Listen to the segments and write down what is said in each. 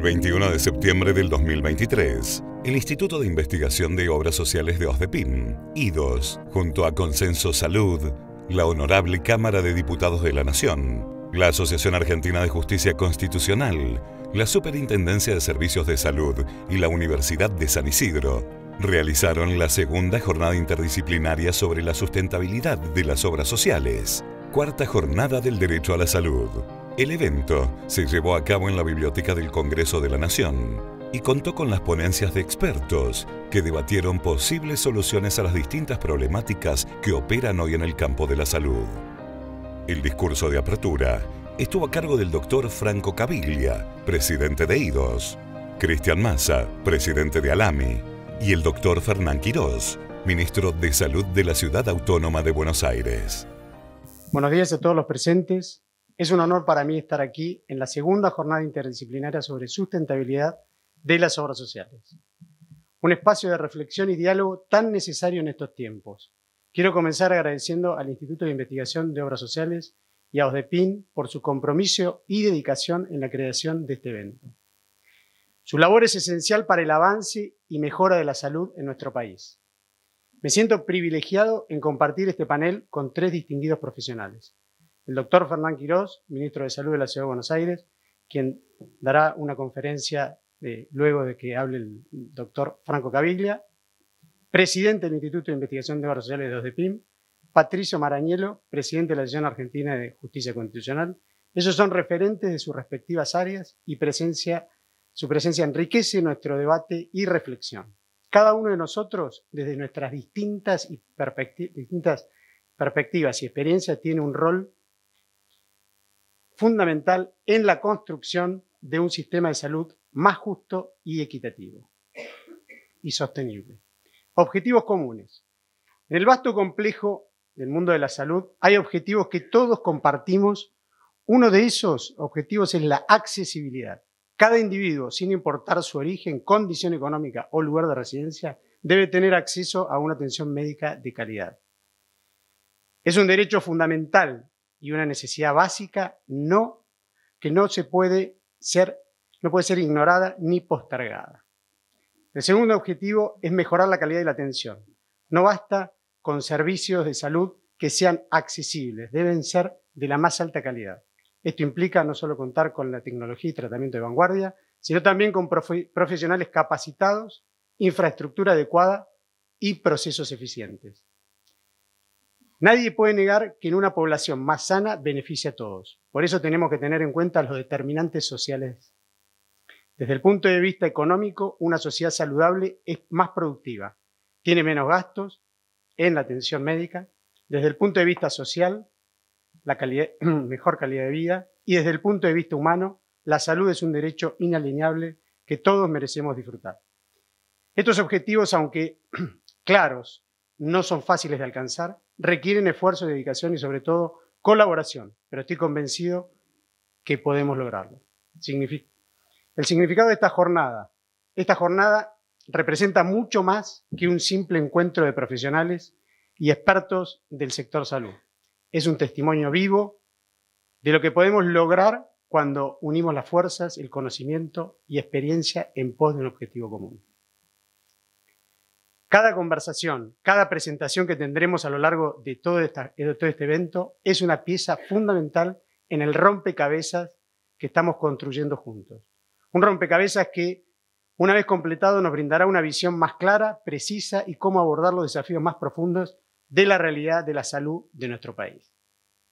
El 21 de septiembre del 2023, el Instituto de Investigación de Obras Sociales de OSDEPIM, IDOS, junto a Consenso Salud, la Honorable Cámara de Diputados de la Nación, la Asociación Argentina de Justicia Constitucional, la Superintendencia de Servicios de Salud y la Universidad de San Isidro, realizaron la segunda jornada interdisciplinaria sobre la sustentabilidad de las obras sociales, cuarta jornada del derecho a la salud. El evento se llevó a cabo en la Biblioteca del Congreso de la Nación y contó con las ponencias de expertos que debatieron posibles soluciones a las distintas problemáticas que operan hoy en el campo de la salud. El discurso de apertura estuvo a cargo del doctor Franco Caviglia, presidente de IDOS, Cristian Massa, presidente de ALAMI, y el doctor Fernán Quirós, ministro de Salud de la Ciudad Autónoma de Buenos Aires. Buenos días a todos los presentes. Es un honor para mí estar aquí en la segunda jornada interdisciplinaria sobre sustentabilidad de las obras sociales. Un espacio de reflexión y diálogo tan necesario en estos tiempos. Quiero comenzar agradeciendo al Instituto de Investigación de Obras Sociales y a OSDEPIM por su compromiso y dedicación en la creación de este evento. Su labor es esencial para el avance y mejora de la salud en nuestro país. Me siento privilegiado en compartir este panel con tres distinguidos profesionales. El doctor Fernán Quirós, ministro de Salud de la Ciudad de Buenos Aires, quien dará una conferencia luego de que hable el doctor Franco Caviglia, presidente del Instituto de Investigación de Obras Sociales de OSDEPIM, Patricio Marañelo, presidente de la Asociación Argentina de Justicia Constitucional. Ellos son referentes de sus respectivas áreas y su presencia enriquece nuestro debate y reflexión. Cada uno de nosotros, desde nuestras distintas perspectivas y experiencias, tiene un rol fundamental en la construcción de un sistema de salud más justo y equitativo y sostenible. Objetivos comunes. En el vasto complejo del mundo de la salud hay objetivos que todos compartimos. Uno de esos objetivos es la accesibilidad. Cada individuo, sin importar su origen, condición económica o lugar de residencia, debe tener acceso a una atención médica de calidad. Es un derecho fundamental y una necesidad básica que no puede ser ignorada ni postergada. El segundo objetivo es mejorar la calidad de la atención. No basta con servicios de salud que sean accesibles, deben ser de la más alta calidad. Esto implica no solo contar con la tecnología y tratamiento de vanguardia, sino también con profesionales capacitados, infraestructura adecuada y procesos eficientes. Nadie puede negar que en una población más sana beneficia a todos. Por eso tenemos que tener en cuenta los determinantes sociales. Desde el punto de vista económico, una sociedad saludable es más productiva, tiene menos gastos en la atención médica. Desde el punto de vista social, mejor calidad de vida, y desde el punto de vista humano, la salud es un derecho inalienable que todos merecemos disfrutar. Estos objetivos, aunque claros, no son fáciles de alcanzar, requieren esfuerzo, dedicación y sobre todo colaboración, pero estoy convencido que podemos lograrlo. El significado de esta jornada representa mucho más que un simple encuentro de profesionales y expertos del sector salud. Es un testimonio vivo de lo que podemos lograr cuando unimos las fuerzas, el conocimiento y experiencia en pos de un objetivo común. Cada conversación, cada presentación que tendremos a lo largo de todo este evento es una pieza fundamental en el rompecabezas que estamos construyendo juntos. Un rompecabezas que, una vez completado, nos brindará una visión más clara, precisa y cómo abordar los desafíos más profundos de la realidad de la salud de nuestro país.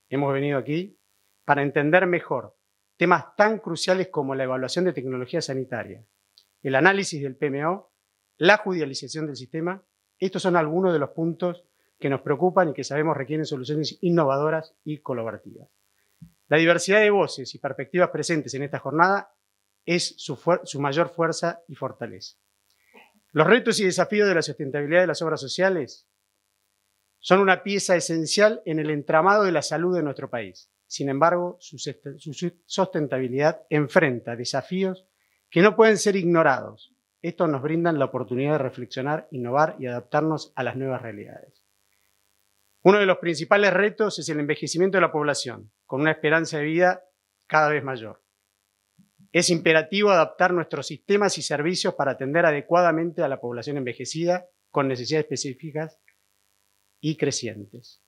Hemos venido aquí para entender mejor temas tan cruciales como la evaluación de tecnología sanitaria, el análisis del PMO, la judicialización del sistema. Estos son algunos de los puntos que nos preocupan y que sabemos requieren soluciones innovadoras y colaborativas. La diversidad de voces y perspectivas presentes en esta jornada es su mayor fuerza y fortaleza. Los retos y desafíos de la sustentabilidad de las obras sociales son una pieza esencial en el entramado de la salud de nuestro país. Sin embargo, su sustentabilidad enfrenta desafíos que no pueden ser ignorados. Estos nos brindan la oportunidad de reflexionar, innovar y adaptarnos a las nuevas realidades. Uno de los principales retos es el envejecimiento de la población, con una esperanza de vida cada vez mayor. Es imperativo adaptar nuestros sistemas y servicios para atender adecuadamente a la población envejecida con necesidades específicas y crecientes.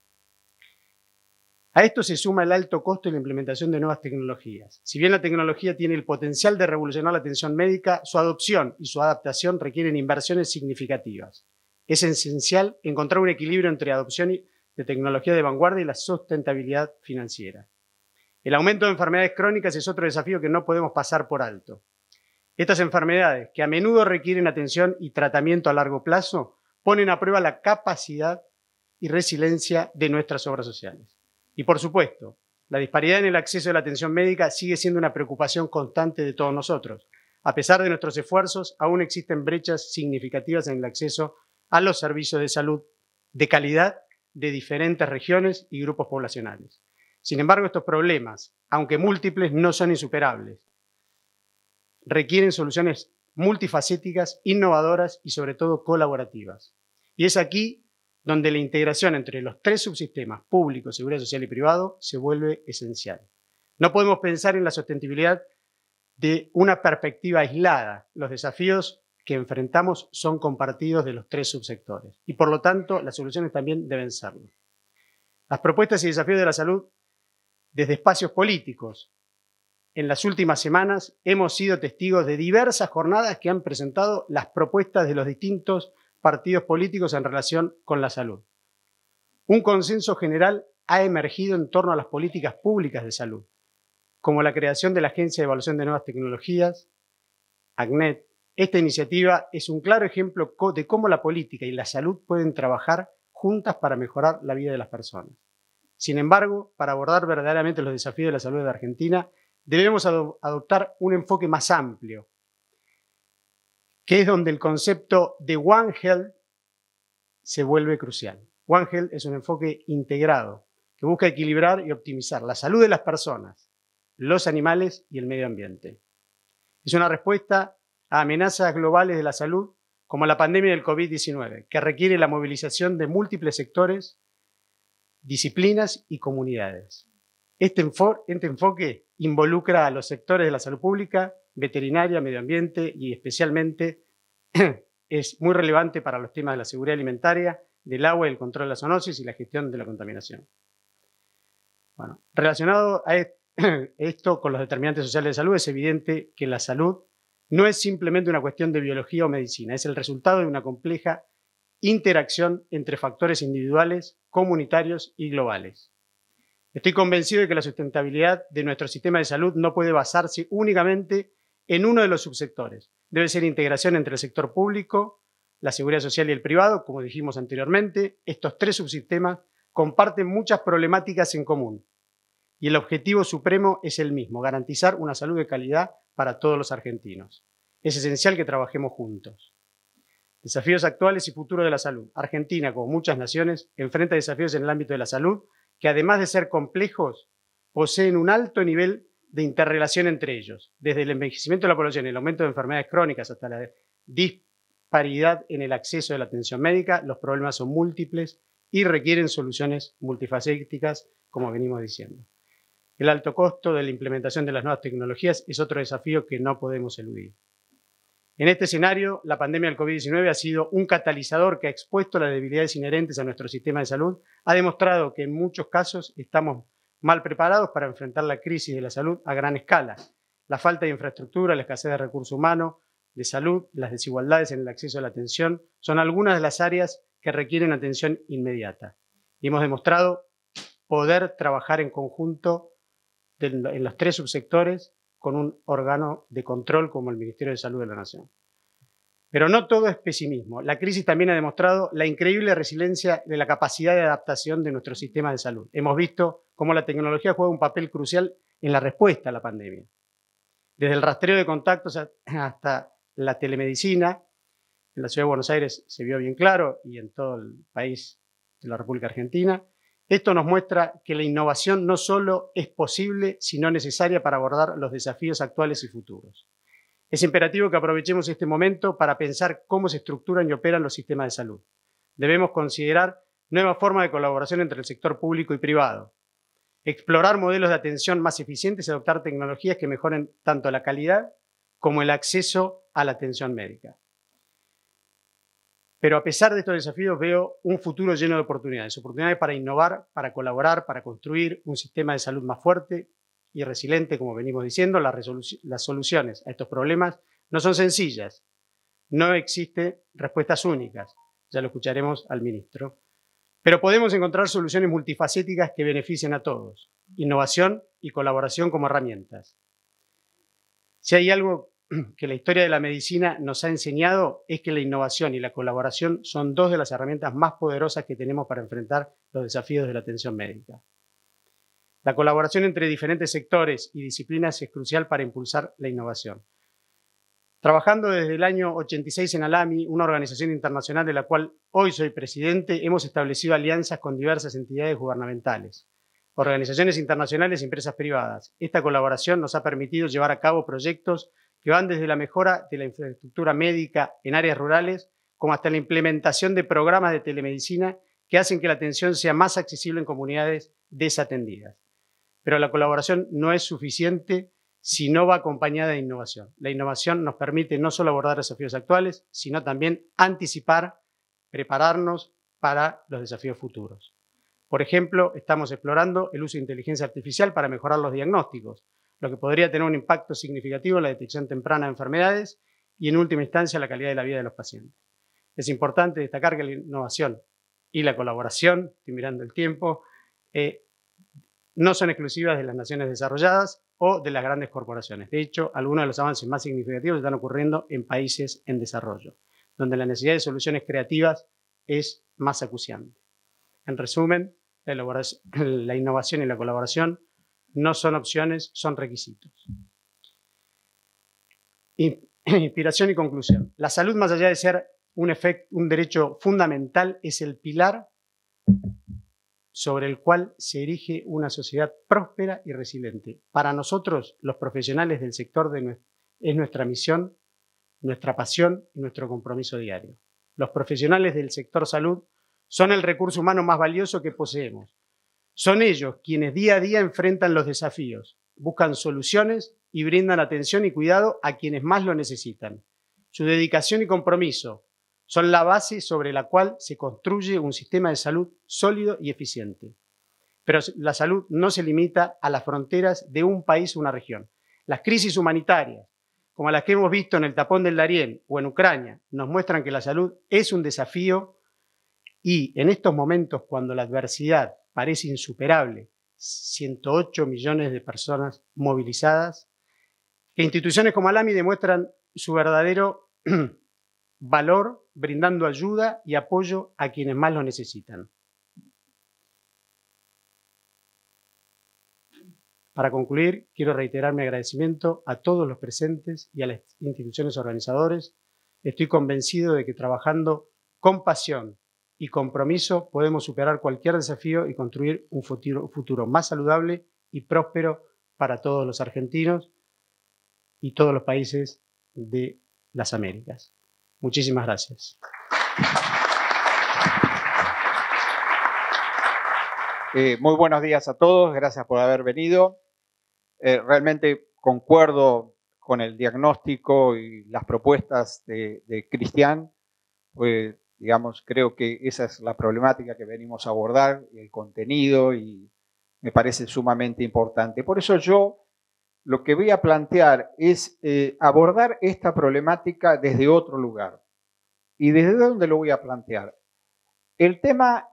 A esto se suma el alto costo de la implementación de nuevas tecnologías. Si bien la tecnología tiene el potencial de revolucionar la atención médica, su adopción y su adaptación requieren inversiones significativas. Es esencial encontrar un equilibrio entre adopción de tecnología de vanguardia y la sustentabilidad financiera. El aumento de enfermedades crónicas es otro desafío que no podemos pasar por alto. Estas enfermedades, que a menudo requieren atención y tratamiento a largo plazo, ponen a prueba la capacidad y resiliencia de nuestras obras sociales. Y por supuesto, la disparidad en el acceso a la atención médica sigue siendo una preocupación constante de todos nosotros. A pesar de nuestros esfuerzos, aún existen brechas significativas en el acceso a los servicios de salud de calidad de diferentes regiones y grupos poblacionales. Sin embargo, estos problemas, aunque múltiples, no son insuperables. Requieren soluciones multifacéticas, innovadoras y sobre todo colaborativas. Y es aquí donde la integración entre los tres subsistemas, público, seguridad social y privado, se vuelve esencial. No podemos pensar en la sostenibilidad de una perspectiva aislada. Los desafíos que enfrentamos son compartidos de los tres subsectores y, por lo tanto, las soluciones también deben serlo. Las propuestas y desafíos de la salud desde espacios políticos. En las últimas semanas hemos sido testigos de diversas jornadas que han presentado las propuestas de los distintos partidos políticos en relación con la salud. Un consenso general ha emergido en torno a las políticas públicas de salud, como la creación de la Agencia de Evaluación de Nuevas Tecnologías, ACNET. Esta iniciativa es un claro ejemplo de cómo la política y la salud pueden trabajar juntas para mejorar la vida de las personas. Sin embargo, para abordar verdaderamente los desafíos de la salud de Argentina, debemos adoptar un enfoque más amplio, que es donde el concepto de One Health se vuelve crucial. One Health es un enfoque integrado que busca equilibrar y optimizar la salud de las personas, los animales y el medio ambiente. Es una respuesta a amenazas globales de la salud como la pandemia del COVID-19, que requiere la movilización de múltiples sectores, disciplinas y comunidades. Este enfoque involucra a los sectores de la salud pública, veterinaria, medio ambiente y especialmente es muy relevante para los temas de la seguridad alimentaria, del agua, el control de la zoonosis y la gestión de la contaminación. Bueno, relacionado a esto con los determinantes sociales de salud, es evidente que la salud no es simplemente una cuestión de biología o medicina, es el resultado de una compleja interacción entre factores individuales, comunitarios y globales. Estoy convencido de que la sustentabilidad de nuestro sistema de salud no puede basarse únicamente en uno de los subsectores. Debe ser integración entre el sector público, la seguridad social y el privado, como dijimos anteriormente. Estos tres subsistemas comparten muchas problemáticas en común y el objetivo supremo es el mismo, garantizar una salud de calidad para todos los argentinos. Es esencial que trabajemos juntos. Desafíos actuales y futuros de la salud. Argentina, como muchas naciones, enfrenta desafíos en el ámbito de la salud que, además de ser complejos, poseen un alto nivel de interrelación entre ellos, desde el envejecimiento de la población y el aumento de enfermedades crónicas hasta la disparidad en el acceso a la atención médica. Los problemas son múltiples y requieren soluciones multifacéticas, como venimos diciendo. El alto costo de la implementación de las nuevas tecnologías es otro desafío que no podemos eludir. En este escenario, la pandemia del COVID-19 ha sido un catalizador que ha expuesto las debilidades inherentes a nuestro sistema de salud, ha demostrado que en muchos casos estamos mal preparados para enfrentar la crisis de la salud a gran escala. La falta de infraestructura, la escasez de recursos humanos, de salud, las desigualdades en el acceso a la atención son algunas de las áreas que requieren atención inmediata. Y hemos demostrado poder trabajar en conjunto en los tres subsectores con un órgano de control como el Ministerio de Salud de la Nación. Pero no todo es pesimismo. La crisis también ha demostrado la increíble resiliencia de la capacidad de adaptación de nuestro sistema de salud. Hemos visto cómo la tecnología juega un papel crucial en la respuesta a la pandemia. Desde el rastreo de contactos hasta la telemedicina, en la Ciudad de Buenos Aires se vio bien claro y en todo el país de la República Argentina. Esto nos muestra que la innovación no solo es posible, sino necesaria para abordar los desafíos actuales y futuros. Es imperativo que aprovechemos este momento para pensar cómo se estructuran y operan los sistemas de salud. Debemos considerar nuevas formas de colaboración entre el sector público y privado. explorar modelos de atención más eficientes y adoptar tecnologías que mejoren tanto la calidad como el acceso a la atención médica. Pero a pesar de estos desafíos veo un futuro lleno de oportunidades para innovar, para colaborar, para construir un sistema de salud más fuerte y resiliente, como venimos diciendo. Las soluciones a estos problemas no son sencillas, no existen respuestas únicas, ya lo escucharemos al ministro, pero podemos encontrar soluciones multifacéticas que beneficien a todos, innovación y colaboración como herramientas. Si hay algo que la historia de la medicina nos ha enseñado es que la innovación y la colaboración son dos de las herramientas más poderosas que tenemos para enfrentar los desafíos de la atención médica. La colaboración entre diferentes sectores y disciplinas es crucial para impulsar la innovación. Trabajando desde el año 86 en ALAMI, una organización internacional de la cual hoy soy presidente, hemos establecido alianzas con diversas entidades gubernamentales, organizaciones internacionales y empresas privadas. Esta colaboración nos ha permitido llevar a cabo proyectos que van desde la mejora de la infraestructura médica en áreas rurales, como hasta la implementación de programas de telemedicina que hacen que la atención sea más accesible en comunidades desatendidas. Pero la colaboración no es suficiente si no va acompañada de innovación. La innovación nos permite no solo abordar desafíos actuales, sino también anticipar, prepararnos para los desafíos futuros. Por ejemplo, estamos explorando el uso de inteligencia artificial para mejorar los diagnósticos, lo que podría tener un impacto significativo en la detección temprana de enfermedades y, en última instancia, la calidad de la vida de los pacientes. Es importante destacar que la innovación y la colaboración, estoy mirando el tiempo, no son exclusivas de las naciones desarrolladas o de las grandes corporaciones. De hecho, algunos de los avances más significativos están ocurriendo en países en desarrollo, donde la necesidad de soluciones creativas es más acuciante. En resumen, la innovación y la colaboración no son opciones, son requisitos. Inspiración y conclusión. La salud, más allá de ser un derecho fundamental, es el pilar sobre el cual se erige una sociedad próspera y resiliente. Para nosotros, los profesionales del sector, es nuestra misión, nuestra pasión y nuestro compromiso diario. Los profesionales del sector salud son el recurso humano más valioso que poseemos. Son ellos quienes día a día enfrentan los desafíos, buscan soluciones y brindan atención y cuidado a quienes más lo necesitan. Su dedicación y compromiso son la base sobre la cual se construye un sistema de salud sólido y eficiente. Pero la salud no se limita a las fronteras de un país o una región. Las crisis humanitarias, como las que hemos visto en el tapón del Darién o en Ucrania, nos muestran que la salud es un desafío y en estos momentos, cuando la adversidad parece insuperable, 108 millones de personas movilizadas, que instituciones como ALAMI demuestran su verdadero valor brindando ayuda y apoyo a quienes más lo necesitan. Para concluir, quiero reiterar mi agradecimiento a todos los presentes y a las instituciones organizadoras. Estoy convencido de que trabajando con pasión y compromiso podemos superar cualquier desafío y construir un futuro más saludable y próspero para todos los argentinos y todos los países de las Américas. Muchísimas gracias. Muy buenos días a todos, gracias por haber venido. Realmente concuerdo con el diagnóstico y las propuestas de Cristian. Digamos, creo que esa es la problemática que venimos a abordar, el contenido, y me parece sumamente importante. Por eso yo lo que voy a plantear es abordar esta problemática desde otro lugar. ¿Y desde dónde lo voy a plantear? El tema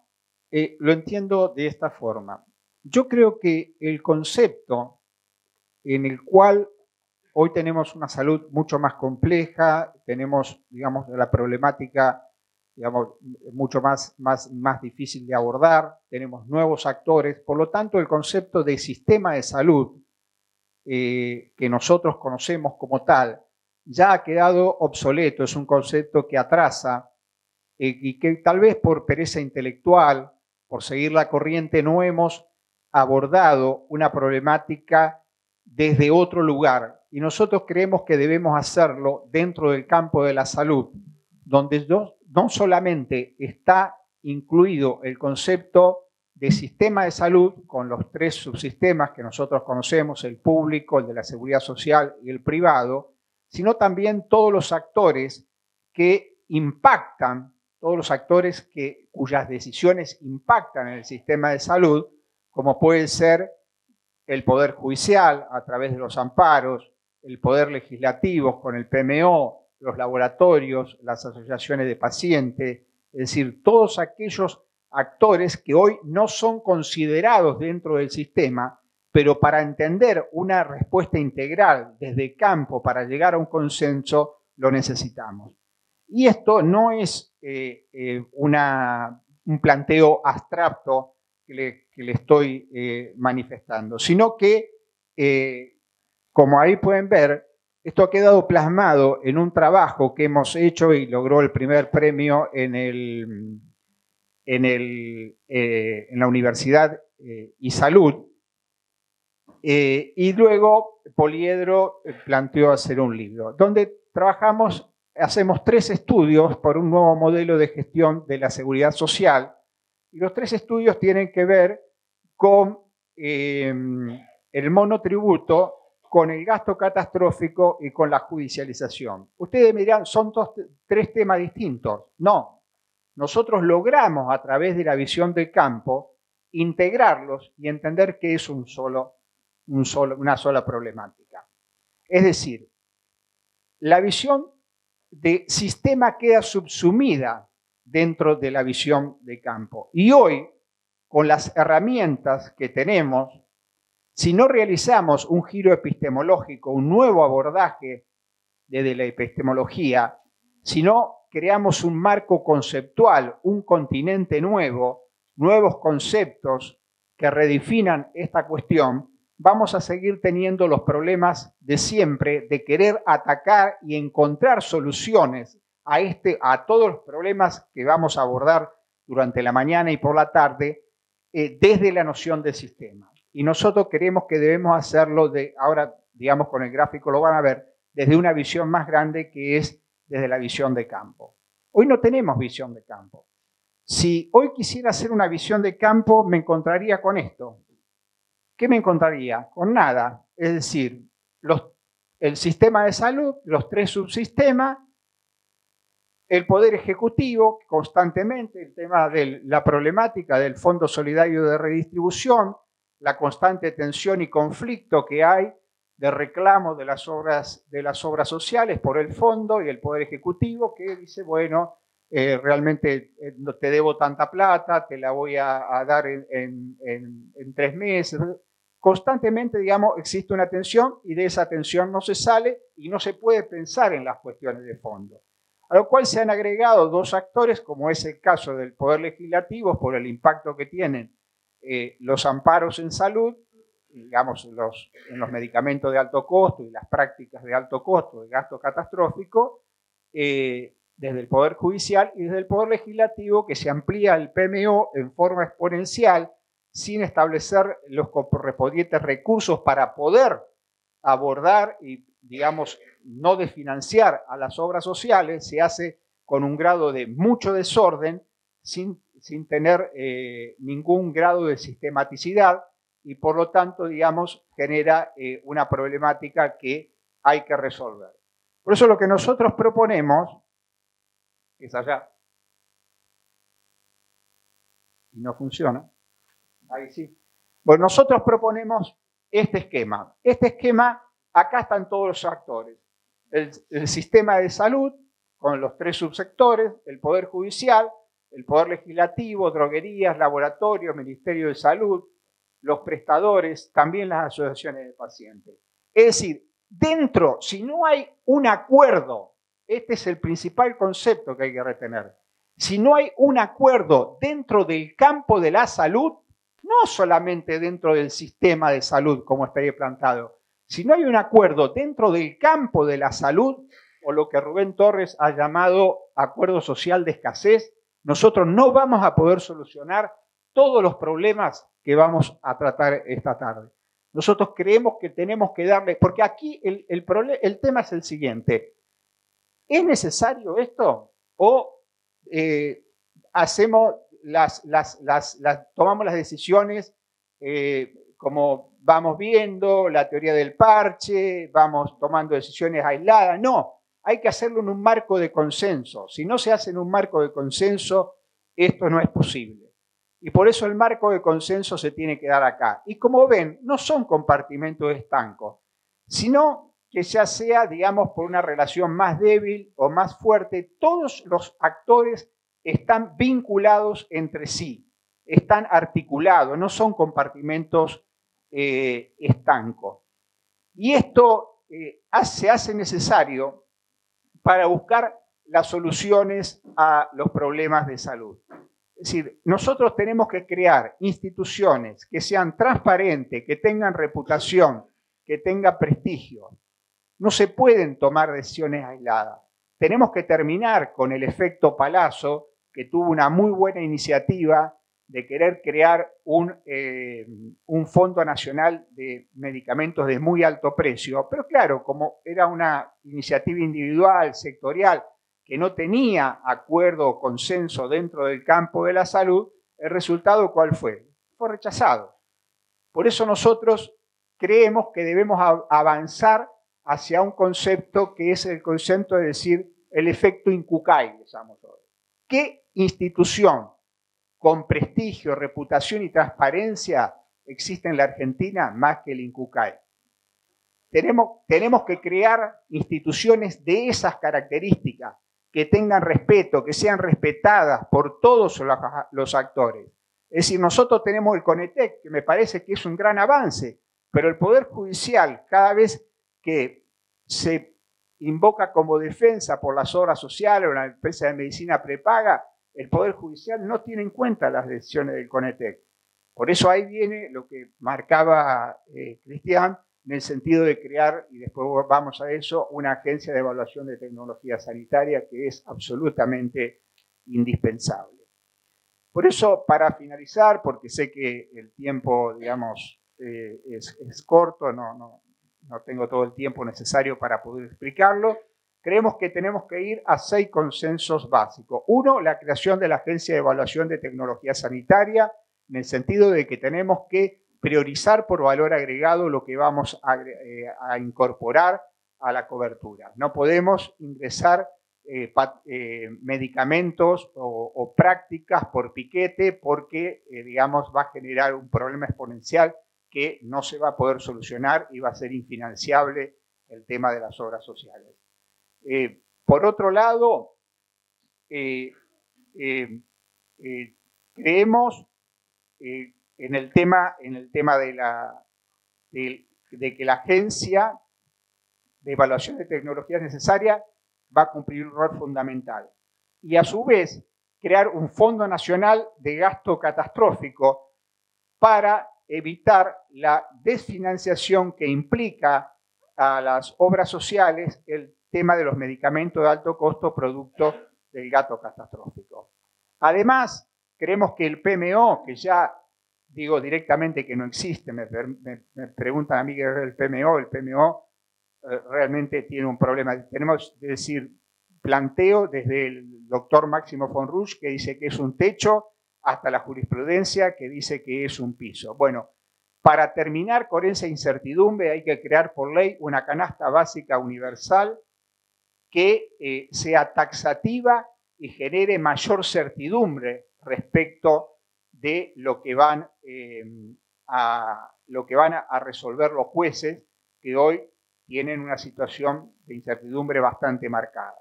lo entiendo de esta forma. Yo creo que el concepto en el cual hoy tenemos una salud mucho más compleja, tenemos, digamos, la problemática, digamos, mucho más difícil de abordar, tenemos nuevos actores, por lo tanto el concepto de sistema de salud que nosotros conocemos como tal ya ha quedado obsoleto, es un concepto que atrasa y que tal vez por pereza intelectual, por seguir la corriente, no hemos abordado una problemática desde otro lugar. Y nosotros creemos que debemos hacerlo dentro del campo de la salud, donde no solamente está incluido el concepto de sistema de salud con los tres subsistemas que nosotros conocemos, el público, el de la seguridad social y el privado, sino también todos los actores que impactan, todos los actores cuyas decisiones impactan en el sistema de salud, como puede ser el Poder Judicial a través de los amparos, el Poder Legislativo con el PMO, los laboratorios, las asociaciones de pacientes, es decir, todos aquellos actores que hoy no son considerados dentro del sistema, pero para entender una respuesta integral desde campo para llegar a un consenso lo necesitamos. Y esto no es un planteo abstracto que le estoy manifestando, sino que, como ahí pueden ver, esto ha quedado plasmado en un trabajo que hemos hecho y logró el primer premio en la Universidad y Salud. Y luego Poliedro planteó hacer un libro, donde hacemos 3 estudios por un nuevo modelo de gestión de la seguridad social. Y los 3 estudios tienen que ver con el monotributo, con el gasto catastrófico y con la judicialización. Ustedes me dirán, ¿son 3 temas distintos? No. Nosotros logramos, a través de la visión del campo, integrarlos y entender que es una sola problemática. Es decir, la visión de sistema queda subsumida dentro de la visión de campo. Y hoy, con las herramientas que tenemos, si no realizamos un giro epistemológico, un nuevo abordaje desde la epistemología, si no creamos un marco conceptual, un continente nuevo, nuevos conceptos que redefinan esta cuestión, vamos a seguir teniendo los problemas de siempre de querer atacar y encontrar soluciones a todos los problemas que vamos a abordar durante la mañana y por la tarde desde la noción de sistema. Y nosotros creemos que debemos hacerlo ahora, digamos, con el gráfico lo van a ver, desde una visión más grande que es desde la visión de campo. Hoy no tenemos visión de campo. Si hoy quisiera hacer una visión de campo, me encontraría con esto. ¿Qué me encontraría? Con nada. Es decir, el sistema de salud, los 3 subsistemas, el Poder Ejecutivo, constantemente, el tema de la problemática del Fondo Solidario de Redistribución, la constante tensión y conflicto que hay de reclamo de las obras sociales por el fondo y el Poder Ejecutivo que dice, bueno, realmente no te debo tanta plata, te la voy a dar en 3 meses. Constantemente, digamos, existe una tensión y de esa tensión no se sale y no se puede pensar en las cuestiones de fondo. A lo cual se han agregado 2 actores, como es el caso del Poder Legislativo, por el impacto que tienen los amparos en salud, digamos, en los medicamentos de alto costo y las prácticas de alto costo, de gasto catastrófico, desde el Poder Judicial y desde el Poder Legislativo, que se amplía el PMO en forma exponencial, sin establecer los correspondientes recursos para poder abordar y, digamos, no desfinanciar a las obras sociales, se hace con un grado de mucho desorden, sin tener ningún grado de sistematicidad y por lo tanto, digamos, genera una problemática que hay que resolver. Por eso lo que nosotros proponemos, es allá, y no funciona, ahí sí. Bueno, nosotros proponemos este esquema. Este esquema, acá están todos los actores. El sistema de salud, con los 3 subsectores, el Poder Judicial, el Poder Legislativo, droguerías, laboratorios, Ministerio de Salud, los prestadores, también las asociaciones de pacientes. Es decir, dentro, si no hay un acuerdo, este es el principal concepto que hay que retener, si no hay un acuerdo dentro del campo de la salud, no solamente dentro del sistema de salud, como está ahí plantado, si no hay un acuerdo dentro del campo de la salud, o lo que Rubén Torres ha llamado acuerdo social de escasez, nosotros no vamos a poder solucionar todos los problemas que vamos a tratar esta tarde. Nosotros creemos que tenemos que darle, porque aquí el tema es el siguiente, ¿es necesario esto? ¿O hacemos tomamos las decisiones como vamos viendo, la teoría del parche, vamos tomando decisiones aisladas. No, hay que hacerlo en un marco de consenso. Si no se hace en un marco de consenso, esto no es posible. Y por eso el marco de consenso se tiene que dar acá. Y como ven, no son compartimentos estancos, sino que ya sea, digamos, por una relación más débil o más fuerte, todos los actores están vinculados entre sí, están articulados, no son compartimentos estancos. Y esto se hace necesario para buscar las soluciones a los problemas de salud. Es decir, nosotros tenemos que crear instituciones que sean transparentes, que tengan reputación, que tengan prestigio. No se pueden tomar decisiones aisladas. Tenemos que terminar con el efecto Palazzo, que tuvo una muy buena iniciativa de querer crear un fondo nacional de medicamentos de muy alto precio. Pero claro, como era una iniciativa individual, sectorial, que no tenía acuerdo o consenso dentro del campo de la salud, el resultado ¿cuál fue? Fue rechazado. Por eso nosotros creemos que debemos avanzar hacia un concepto que es el concepto de decir el efecto Incucay, llamamos hoy. ¿Qué institución con prestigio, reputación y transparencia existe en la Argentina más que el Incucay? Tenemos que crear instituciones de esas características, que tengan respeto, que sean respetadas por todos los actores. Es decir, nosotros tenemos el CONETEC, que me parece que es un gran avance, pero el Poder Judicial, cada vez que se invoca como defensa por las obras sociales o la empresa de medicina prepaga, el Poder Judicial no tiene en cuenta las decisiones del CONETEC. Por eso ahí viene lo que marcaba Cristian, en el sentido de crear, y después vamos a eso, una agencia de evaluación de tecnología sanitaria que es absolutamente indispensable. Por eso, para finalizar, porque sé que el tiempo, digamos, es corto, no tengo todo el tiempo necesario para poder explicarlo, creemos que tenemos que ir a 6 consensos básicos. Uno, la creación de la Agencia de Evaluación de Tecnología Sanitaria, en el sentido de que tenemos que priorizar por valor agregado lo que vamos a incorporar a la cobertura. No podemos ingresar medicamentos o prácticas por piquete porque, digamos, va a generar un problema exponencial que no se va a poder solucionar y va a ser infinanciable el tema de las obras sociales. Por otro lado, creemos en el tema de que la Agencia de Evaluación de Tecnologías Necesarias va a cumplir un rol fundamental. Y a su vez, crear un Fondo Nacional de Gasto Catastrófico para evitar la desfinanciación que implica a las obras sociales el tema de los medicamentos de alto costo producto del gasto catastrófico. Además, creemos que el PMO, que ya digo directamente que no existe, me preguntan a mí qué es el PMO realmente tiene un problema. Tenemos, es decir, planteo desde el doctor Máximo von Rusch, que dice que es un techo, hasta la jurisprudencia, que dice que es un piso. Bueno, para terminar con esa incertidumbre hay que crear por ley una canasta básica universal que sea taxativa y genere mayor certidumbre respecto de lo que van a resolver los jueces, que hoy tienen una situación de incertidumbre bastante marcada.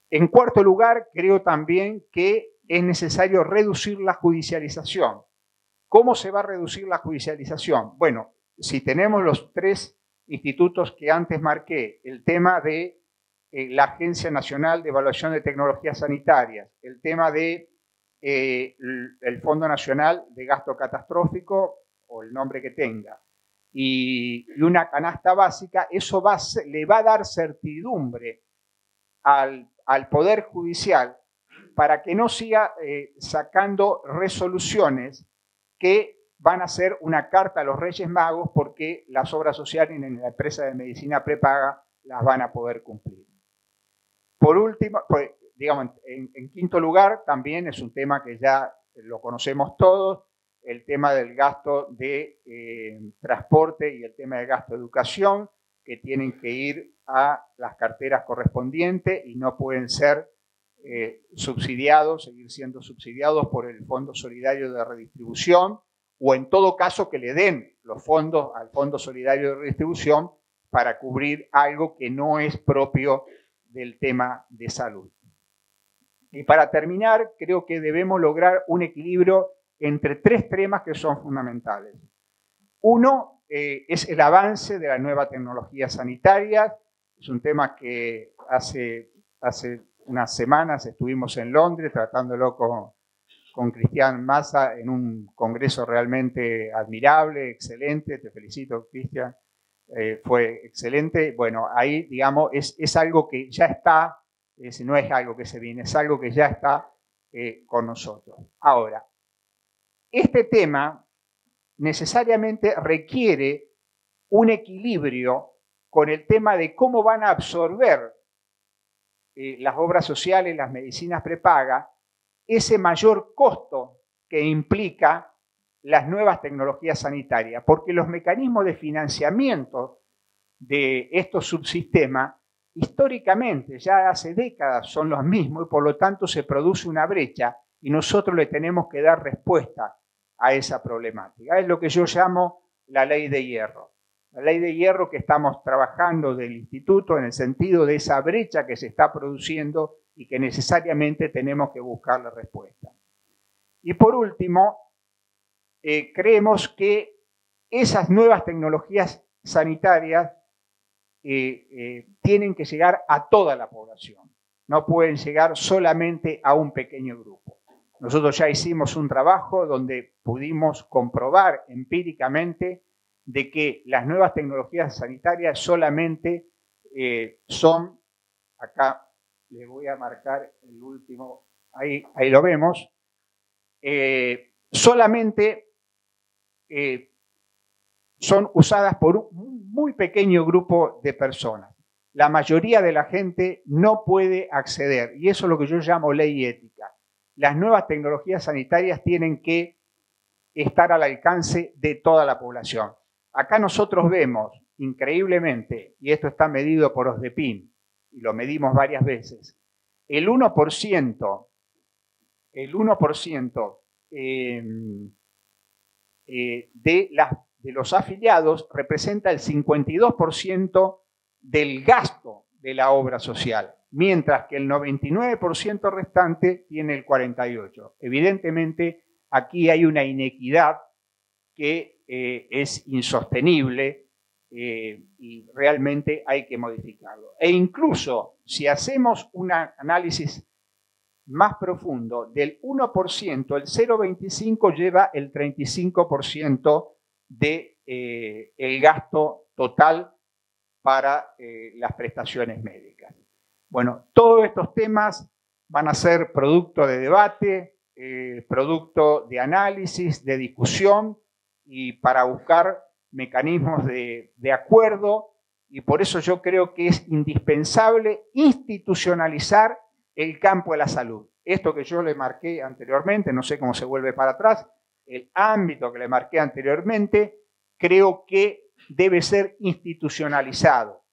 En cuarto lugar, creo también que es necesario reducir la judicialización. ¿Cómo se va a reducir la judicialización? Bueno, si tenemos los 3 institutos que antes marqué, el tema de la Agencia Nacional de Evaluación de Tecnologías Sanitarias, el tema de el Fondo Nacional de Gasto Catastrófico, o el nombre que tenga, y una canasta básica, eso le va a dar certidumbre al Poder Judicial para que no siga sacando resoluciones que van a ser una carta a los Reyes Magos porque las obras sociales en la empresa de medicina prepaga las van a poder cumplir. Por último, pues, digamos, en quinto lugar, también es un tema que ya lo conocemos todos, el tema del gasto de transporte y el tema del gasto de educación, que tienen que ir a las carteras correspondientes y no pueden ser subsidiados, seguir siendo subsidiados por el Fondo Solidario de Redistribución, o en todo caso que le den los fondos al Fondo Solidario de Redistribución para cubrir algo que no es propio del tema de salud. Y para terminar, creo que debemos lograr un equilibrio entre tres temas que son fundamentales. Uno es el avance de la nueva tecnología sanitaria. Es un tema que hace unas semanas estuvimos en Londres tratándolo con Cristian Maza en un congreso realmente admirable, excelente. Te felicito, Cristian. Fue excelente. Bueno, ahí, digamos, es algo que ya está, no es algo que se viene, es algo que ya está con nosotros. Ahora, este tema necesariamente requiere un equilibrio con el tema de cómo van a absorber las obras sociales, las medicinas prepagas, ese mayor costo que implica las nuevas tecnologías sanitarias, porque los mecanismos de financiamiento de estos subsistemas históricamente, ya hace décadas, son los mismos y por lo tanto se produce una brecha y nosotros le tenemos que dar respuesta a esa problemática. Es lo que yo llamo la ley de hierro. La ley de hierro que estamos trabajando del instituto en el sentido de esa brecha que se está produciendo y que necesariamente tenemos que buscar la respuesta. Y por último, creemos que esas nuevas tecnologías sanitarias tienen que llegar a toda la población. No pueden llegar solamente a un pequeño grupo. Nosotros ya hicimos un trabajo donde pudimos comprobar empíricamente de que las nuevas tecnologías sanitarias solamente son, acá les voy a marcar el último, ahí lo vemos, solamente son usadas por un muy pequeño grupo de personas. La mayoría de la gente no puede acceder, y eso es lo que yo llamo ley ética. Las nuevas tecnologías sanitarias tienen que estar al alcance de toda la población. Acá nosotros vemos, increíblemente, y esto está medido por OSDEPIN, y lo medimos varias veces, el 1% de los afiliados representa el 52% del gasto de la obra social, mientras que el 99% restante tiene el 48%. Evidentemente, aquí hay una inequidad que es insostenible y realmente hay que modificarlo. E incluso si hacemos un análisis más profundo, del 1%, el 0,25 lleva el 35% del gasto total para las prestaciones médicas. Bueno, todos estos temas van a ser producto de debate, producto de análisis, de discusión y para buscar mecanismos de acuerdo, y por eso yo creo que es indispensable institucionalizar el campo de la salud. Esto que yo le marqué anteriormente, no sé cómo se vuelve para atrás, el ámbito que le marqué anteriormente, creo que debe ser institucionalizado.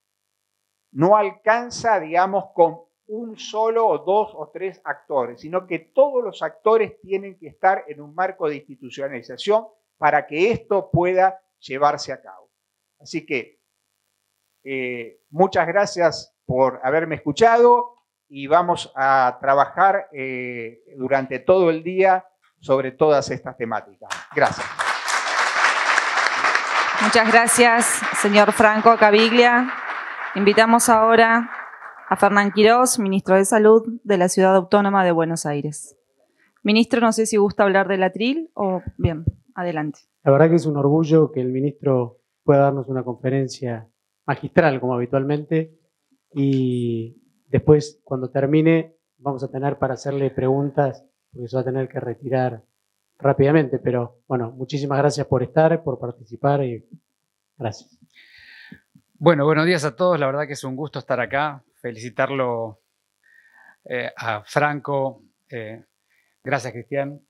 No alcanza, digamos, con un solo o dos o tres actores, sino que todos los actores tienen que estar en un marco de institucionalización para que esto pueda llevarse a cabo. Así que muchas gracias por haberme escuchado y vamos a trabajar durante todo el día sobre todas estas temáticas. Gracias. Muchas gracias, señor Franco Caviglia. Invitamos ahora a Fernán Quirós, ministro de Salud de la Ciudad Autónoma de Buenos Aires. Ministro, no sé si gusta hablar del atril o bien, adelante. La verdad que es un orgullo que el ministro pueda darnos una conferencia magistral, como habitualmente, y después, cuando termine, vamos a tener para hacerle preguntas, porque se va a tener que retirar rápidamente, pero bueno, muchísimas gracias por estar, por participar y gracias. Bueno, buenos días a todos, la verdad que es un gusto estar acá, felicitarlo a Franco, gracias Cristian,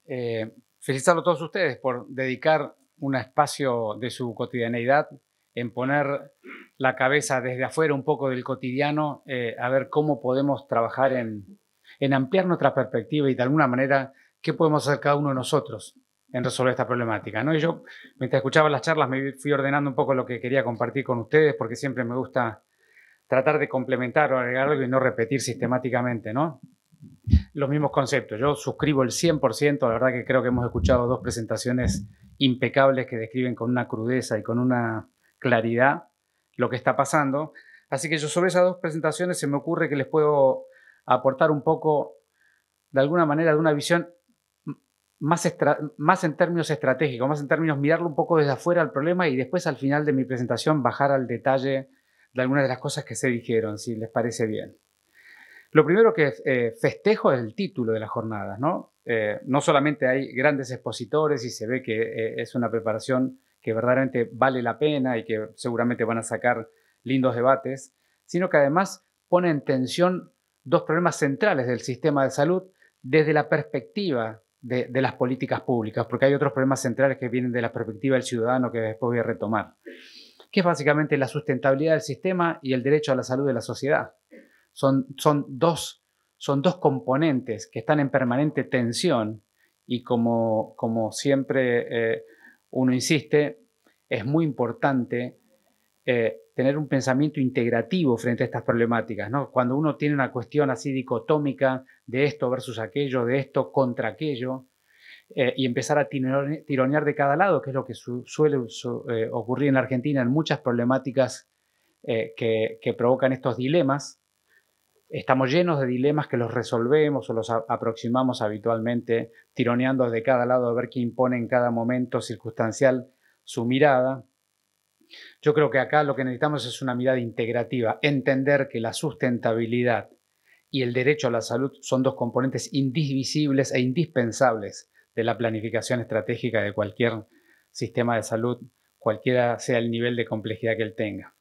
felicitarlo a todos ustedes por dedicar un espacio de su cotidianeidad en poner la cabeza desde afuera un poco del cotidiano, a ver cómo podemos trabajar en ampliar nuestra perspectiva y de alguna manera qué podemos hacer cada uno de nosotros en resolver esta problemática, ¿no? Y yo, mientras escuchaba las charlas, me fui ordenando un poco lo que quería compartir con ustedes, porque siempre me gusta tratar de complementar o agregar algo y no repetir sistemáticamente, ¿no? Los mismos conceptos. Yo suscribo el 100%, la verdad que creo que hemos escuchado dos presentaciones impecables que describen con una crudeza y con una claridad lo que está pasando. Así que yo sobre esas dos presentaciones se me ocurre que les puedo aportar un poco, de alguna manera, de una visión más en términos estratégicos, más en términos mirarlo un poco desde afuera al problema y después al final de mi presentación bajar al detalle de algunas de las cosas que se dijeron, si les parece bien. Lo primero que festejo es el título de las jornadas, ¿no? No solamente hay grandes expositores y se ve que es una preparación que verdaderamente vale la pena y que seguramente van a sacar lindos debates, sino que además pone en tensión dos problemas centrales del sistema de salud desde la perspectiva de las políticas públicas, porque hay otros problemas centrales que vienen de la perspectiva del ciudadano que después voy a retomar, que es básicamente la sustentabilidad del sistema y el derecho a la salud de la sociedad. Son dos componentes que están en permanente tensión y como siempre uno insiste, es muy importante tener un pensamiento integrativo frente a estas problemáticas, ¿no? Cuando uno tiene una cuestión así dicotómica de esto versus aquello, de esto contra aquello, y empezar a tironear de cada lado, que es lo que suele ocurrir en la Argentina en muchas problemáticas que provocan estos dilemas. Estamos llenos de dilemas que los resolvemos o los aproximamos habitualmente, tironeando de cada lado a ver qué impone en cada momento circunstancial su mirada. Yo creo que acá lo que necesitamos es una mirada integrativa, entender que la sustentabilidad y el derecho a la salud son dos componentes indivisibles e indispensables de la planificación estratégica de cualquier sistema de salud, cualquiera sea el nivel de complejidad que él tenga.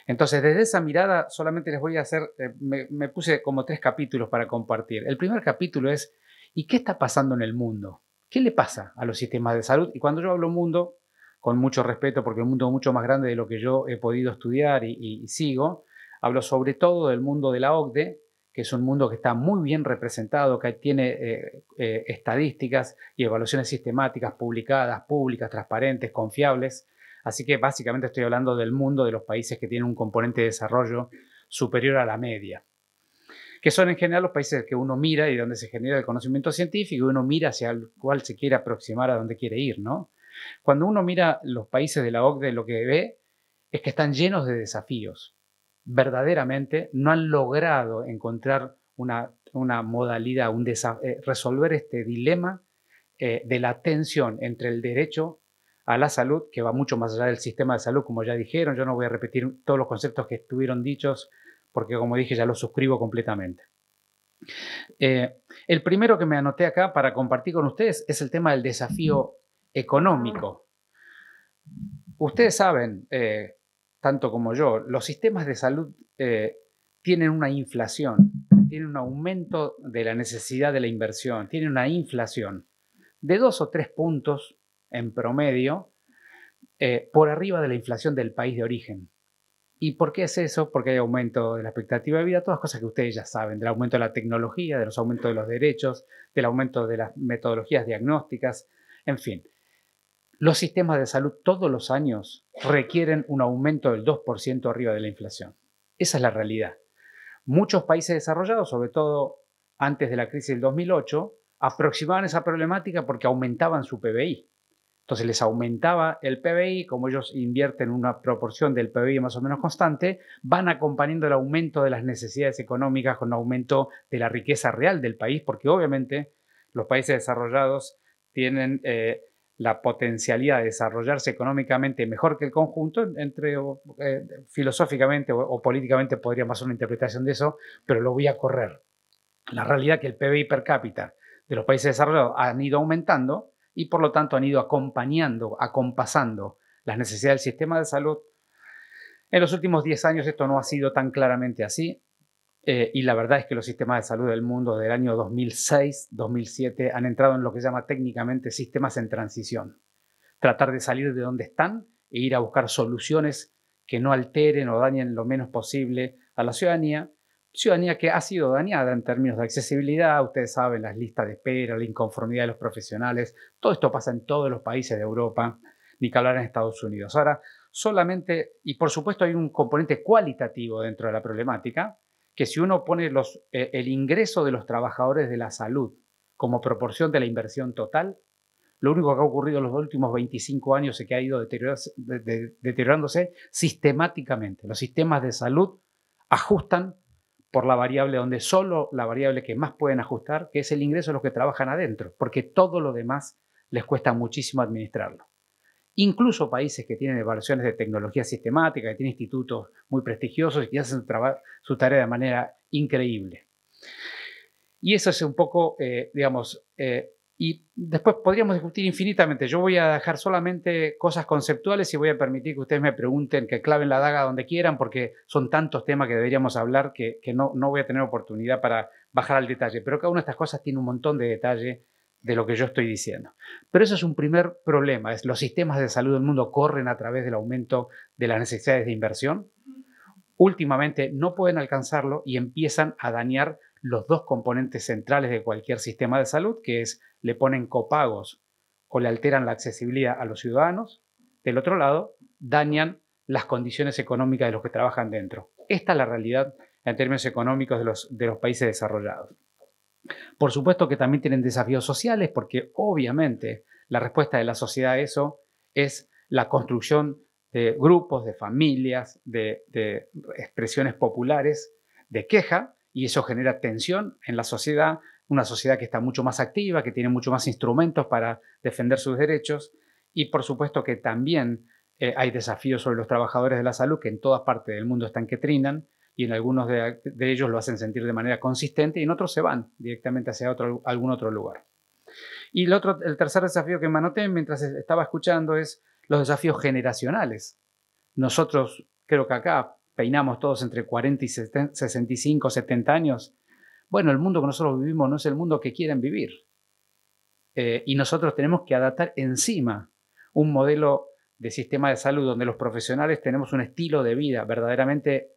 Entonces, desde esa mirada solamente les voy a hacer, me puse como 3 capítulos para compartir. El primer capítulo es, ¿y qué está pasando en el mundo? ¿Qué le pasa a los sistemas de salud? Y cuando yo hablo mundo, con mucho respeto, porque el mundo es mucho más grande de lo que yo he podido estudiar y sigo, hablo sobre todo del mundo de la OCDE, que es un mundo que está muy bien representado, que tiene estadísticas y evaluaciones sistemáticas publicadas, públicas, transparentes, confiables. Así que básicamente estoy hablando del mundo de los países que tienen un componente de desarrollo superior a la media, que son en general los países que uno mira y donde se genera el conocimiento científico y uno mira hacia el cual se quiere aproximar a donde quiere ir, ¿no? Cuando uno mira los países de la OCDE, lo que ve es que están llenos de desafíos. Verdaderamente no han logrado encontrar una modalidad, resolver este dilema de la tensión entre el derecho a la salud, que va mucho más allá del sistema de salud, como ya dijeron. Yo no voy a repetir todos los conceptos que estuvieron dichos, porque como dije ya los suscribo completamente. El primero que me anoté acá para compartir con ustedes es el tema del desafío económico. Ustedes saben, tanto como yo, los sistemas de salud tienen una inflación, tienen un aumento de la necesidad de la inversión, tienen una inflación de 2 o 3 puntos en promedio por arriba de la inflación del país de origen. ¿Y por qué es eso? Porque hay aumento de la expectativa de vida, todas cosas que ustedes ya saben, del aumento de la tecnología, de los aumentos de los derechos, del aumento de las metodologías diagnósticas, en fin. Los sistemas de salud todos los años requieren un aumento del 2% arriba de la inflación. Esa es la realidad. Muchos países desarrollados, sobre todo antes de la crisis del 2008, aproximaban esa problemática porque aumentaban su PBI. Entonces les aumentaba el PBI, como ellos invierten una proporción del PBI más o menos constante, van acompañando el aumento de las necesidades económicas con un aumento de la riqueza real del país, porque obviamente los países desarrollados tienen la potencialidad de desarrollarse económicamente mejor que el conjunto, filosóficamente o políticamente podríamos hacer una interpretación de eso, pero lo voy a correr. La realidad es que el PBI per cápita de los países desarrollados han ido aumentando y por lo tanto han ido acompasando las necesidades del sistema de salud. En los últimos 10 años esto no ha sido tan claramente así. Y la verdad es que los sistemas de salud del mundo del año 2006-2007 han entrado en lo que se llama técnicamente sistemas en transición. Tratar de salir de donde están e ir a buscar soluciones que no alteren o dañen lo menos posible a la ciudadanía. Ciudadanía que ha sido dañada en términos de accesibilidad, ustedes saben, las listas de espera, la inconformidad de los profesionales. Todo esto pasa en todos los países de Europa, ni que hablar en Estados Unidos. Ahora, solamente, y por supuesto hay un componente cualitativo dentro de la problemática, que si uno pone el ingreso de los trabajadores de la salud como proporción de la inversión total, lo único que ha ocurrido en los últimos 25 años es que ha ido deteriorándose sistemáticamente. Los sistemas de salud ajustan por la variable donde solo la variable que más pueden ajustar, que es el ingreso de los que trabajan adentro, porque todo lo demás les cuesta muchísimo administrarlo. Incluso países que tienen evaluaciones de tecnología sistemática, que tienen institutos muy prestigiosos y que hacen su tarea de manera increíble. Y eso es un poco, y después podríamos discutir infinitamente. Yo voy a dejar solamente cosas conceptuales y voy a permitir que ustedes me pregunten, que claven la daga donde quieran, porque son tantos temas que deberíamos hablar que no voy a tener oportunidad para bajar al detalle. Pero cada una de estas cosas tiene un montón de detalle de lo que yo estoy diciendo. Pero eso es un primer problema. Los sistemas de salud del mundo corren a través del aumento de las necesidades de inversión. Últimamente no pueden alcanzarlo y empiezan a dañar los dos componentes centrales de cualquier sistema de salud, que es le ponen copagos o le alteran la accesibilidad a los ciudadanos. Del otro lado, dañan las condiciones económicas de los que trabajan dentro. Esta es la realidad en términos económicos de los países desarrollados. Por supuesto que también tienen desafíos sociales, porque obviamente la respuesta de la sociedad a eso es la construcción de grupos, de familias, de expresiones populares, de queja, y eso genera tensión en la sociedad, una sociedad que está mucho más activa, que tiene mucho más instrumentos para defender sus derechos, y por supuesto que también hay desafíos sobre los trabajadores de la salud que en todas partes del mundo están que trinan, y en algunos de ellos lo hacen sentir de manera consistente y en otros se van directamente hacia algún otro lugar. Y el tercer desafío que me anoté mientras estaba escuchando es los desafíos generacionales. Nosotros, creo que acá peinamos todos entre 40 y 65, 70 años. Bueno, el mundo que nosotros vivimos no es el mundo que quieren vivir. Y nosotros tenemos que adaptar encima un modelo de sistema de salud donde los profesionales tenemos un estilo de vida verdaderamente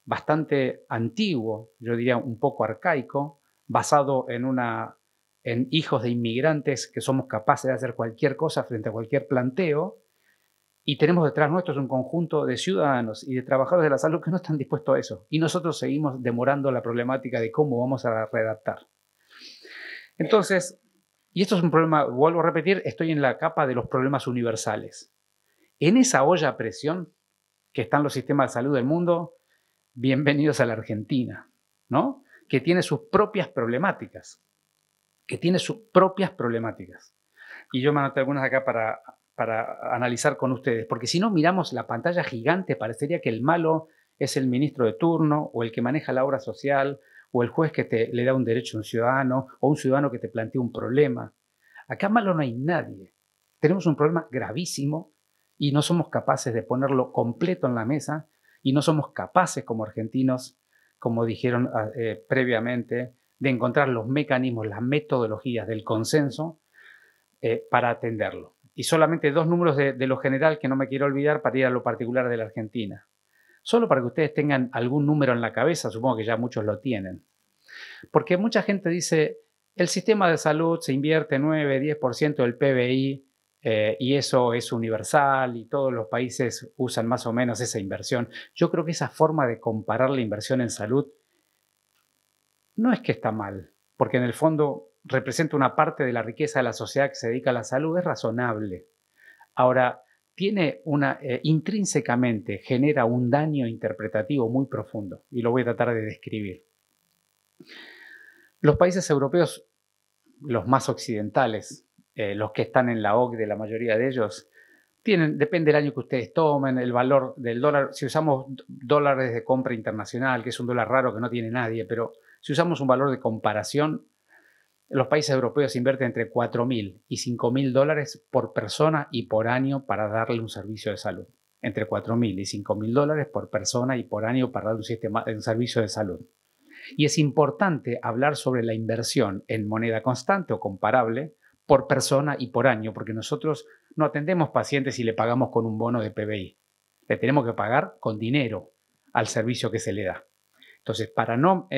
bastante antiguo, yo diría un poco arcaico, basado en hijos de inmigrantes que somos capaces de hacer cualquier cosa frente a cualquier planteo, y tenemos detrás nuestros un conjunto de ciudadanos y de trabajadores de la salud que no están dispuestos a eso, y nosotros seguimos demorando la problemática de cómo vamos a readaptar. Entonces, y esto es un problema, vuelvo a repetir, estoy en la capa de los problemas universales. En esa olla a presión que están los sistemas de salud del mundo, bienvenidos a la Argentina, ¿no? Que tiene sus propias problemáticas. Y yo me anoté algunas acá para analizar con ustedes, porque si no miramos la pantalla gigante, parecería que el malo es el ministro de turno, o el que maneja la obra social, o el juez que le da un derecho a un ciudadano, o un ciudadano que te plantea un problema. Acá malo no hay nadie. Tenemos un problema gravísimo y no somos capaces de ponerlo completo en la mesa, y no somos capaces como argentinos, como dijeron previamente, de encontrar los mecanismos, las metodologías del consenso para atenderlo. Y solamente dos números de lo general que no me quiero olvidar para ir a lo particular de la Argentina. Solo para que ustedes tengan algún número en la cabeza, supongo que ya muchos lo tienen. Porque mucha gente dice, el sistema de salud se invierte 9-10% del PBI, y eso es universal y todos los países usan más o menos esa inversión. Yo creo que esa forma de comparar la inversión en salud no es que está mal, porque en el fondo representa una parte de la riqueza de la sociedad que se dedica a la salud, es razonable. Ahora, intrínsecamente genera un daño interpretativo muy profundo, y lo voy a tratar de describir. Los países europeos, los más occidentales, los que están en la OCDE, la mayoría de ellos, depende del año que ustedes tomen, el valor del dólar. Si usamos dólares de compra internacional, que es un dólar raro que no tiene nadie, pero si usamos un valor de comparación, los países europeos invierten entre 4.000 y 5.000 dólares por persona y por año para darle un servicio de salud. Entre 4.000 y 5.000 dólares por persona y por año para dar un servicio de salud. Y es importante hablar sobre la inversión en moneda constante o comparable por persona y por año, porque nosotros no atendemos pacientes y le pagamos con un bono de PBI. Le tenemos que pagar con dinero al servicio que se le da. Entonces, para no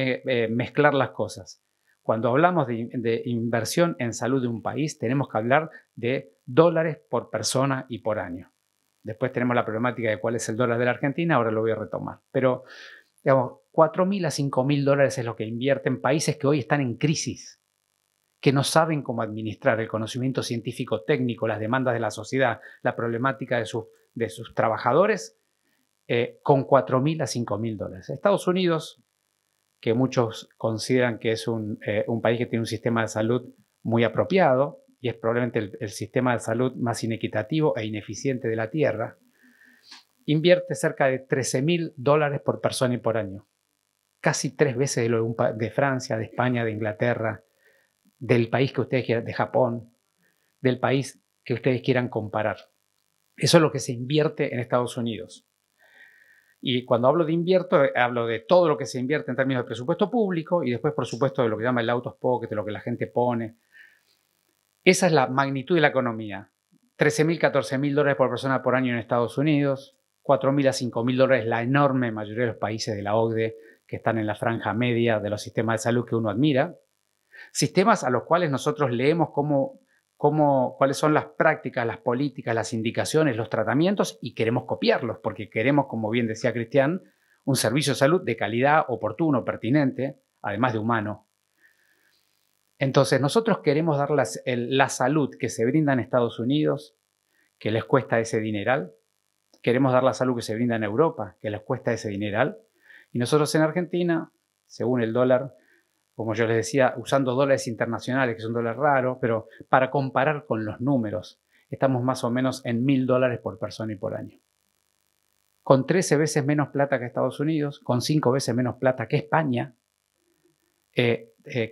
mezclar las cosas, cuando hablamos de inversión en salud de un país, tenemos que hablar de dólares por persona y por año. Después tenemos la problemática de cuál es el dólar de la Argentina, ahora lo voy a retomar. Pero, digamos, 4.000 a 5.000 dólares es lo que invierten países que hoy están en crisis, que no saben cómo administrar el conocimiento científico técnico, las demandas de la sociedad, la problemática de sus trabajadores, con 4.000 a 5.000 dólares. Estados Unidos, que muchos consideran que es un país que tiene un sistema de salud muy apropiado y es probablemente el sistema de salud más inequitativo e ineficiente de la Tierra, invierte cerca de 13.000 dólares por persona y por año. Casi 3 veces de Francia, de España, de Inglaterra, del país que ustedes quieran, de Japón, del país que ustedes quieran comparar. Eso es lo que se invierte en Estados Unidos. Y cuando hablo de invierto, hablo de todo lo que se invierte en términos de presupuesto público y después, por supuesto, de lo que llama el out of pocket, de lo que la gente pone. Esa es la magnitud de la economía. 13.000, 14.000 dólares por persona por año en Estados Unidos, 4.000 a 5.000 dólares la enorme mayoría de los países de la OCDE que están en la franja media de los sistemas de salud que uno admira. Sistemas a los cuales nosotros leemos cuáles son las prácticas, las políticas, las indicaciones, los tratamientos y queremos copiarlos porque queremos, como bien decía Cristian, un servicio de salud de calidad, oportuno, pertinente, además de humano. Entonces, nosotros queremos dar la salud que se brinda en Estados Unidos, que les cuesta ese dineral. Queremos dar la salud que se brinda en Europa, que les cuesta ese dineral. Y nosotros en Argentina, según el dólar, como yo les decía, usando dólares internacionales, que es un dólar raro, pero para comparar con los números, estamos más o menos en 1.000 dólares por persona y por año. Con 13 veces menos plata que Estados Unidos, con 5 veces menos plata que España,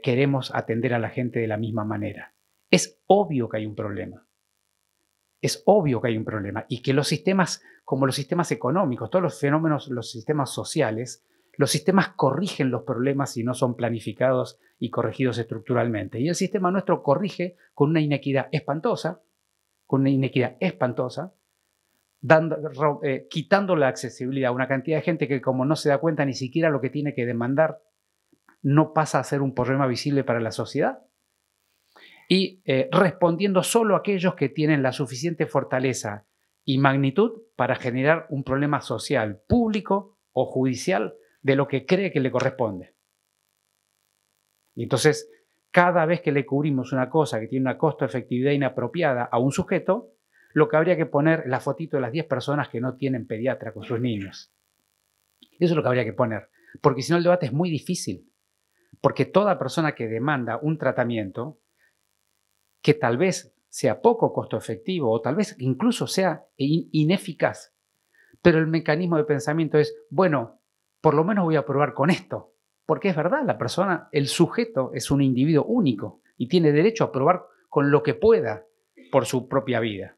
queremos atender a la gente de la misma manera. Es obvio que hay un problema. Es obvio que hay un problema y que los sistemas, como los sistemas económicos, todos los fenómenos, los sistemas sociales, los sistemas corrigen los problemas si no son planificados y corregidos estructuralmente. Y el sistema nuestro corrige con una inequidad espantosa, quitando la accesibilidad a una cantidad de gente que, como no se da cuenta ni siquiera lo que tiene que demandar, no pasa a ser un problema visible para la sociedad. Y respondiendo solo a aquellos que tienen la suficiente fortaleza y magnitud para generar un problema social, público o judicial de lo que cree que le corresponde. Y entonces, cada vez que le cubrimos una cosa que tiene una costo-efectividad inapropiada a un sujeto, lo que habría que poner es la fotito de las 10 personas que no tienen pediatra con sus niños. Eso es lo que habría que poner, porque si no el debate es muy difícil. Porque toda persona que demanda un tratamiento que tal vez sea poco costo efectivo o tal vez incluso sea ineficaz, pero el mecanismo de pensamiento es, bueno, por lo menos voy a probar con esto, porque es verdad, la persona, el sujeto es un individuo único y tiene derecho a probar con lo que pueda por su propia vida.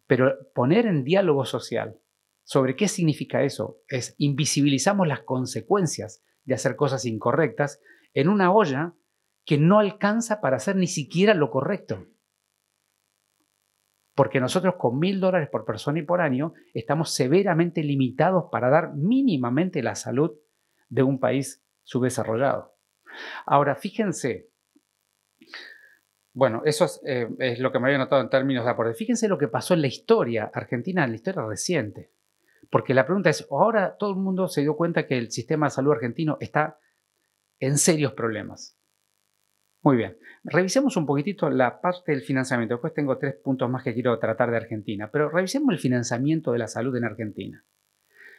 Pero poner en diálogo social sobre qué significa eso es invisibilizamos las consecuencias de hacer cosas incorrectas en una olla que no alcanza para hacer ni siquiera lo correcto. Porque nosotros con 1.000 dólares por persona y por año estamos severamente limitados para dar mínimamente la salud de un país subdesarrollado. Ahora, fíjense, bueno, eso es lo que me había notado en términos de aporte. Fíjense lo que pasó en la historia argentina, en la historia reciente. Porque la pregunta es, ahora todo el mundo se dio cuenta que el sistema de salud argentino está en serios problemas. Muy bien, revisemos un poquitito la parte del financiamiento. Después tengo 3 puntos más que quiero tratar de Argentina, pero revisemos el financiamiento de la salud en Argentina.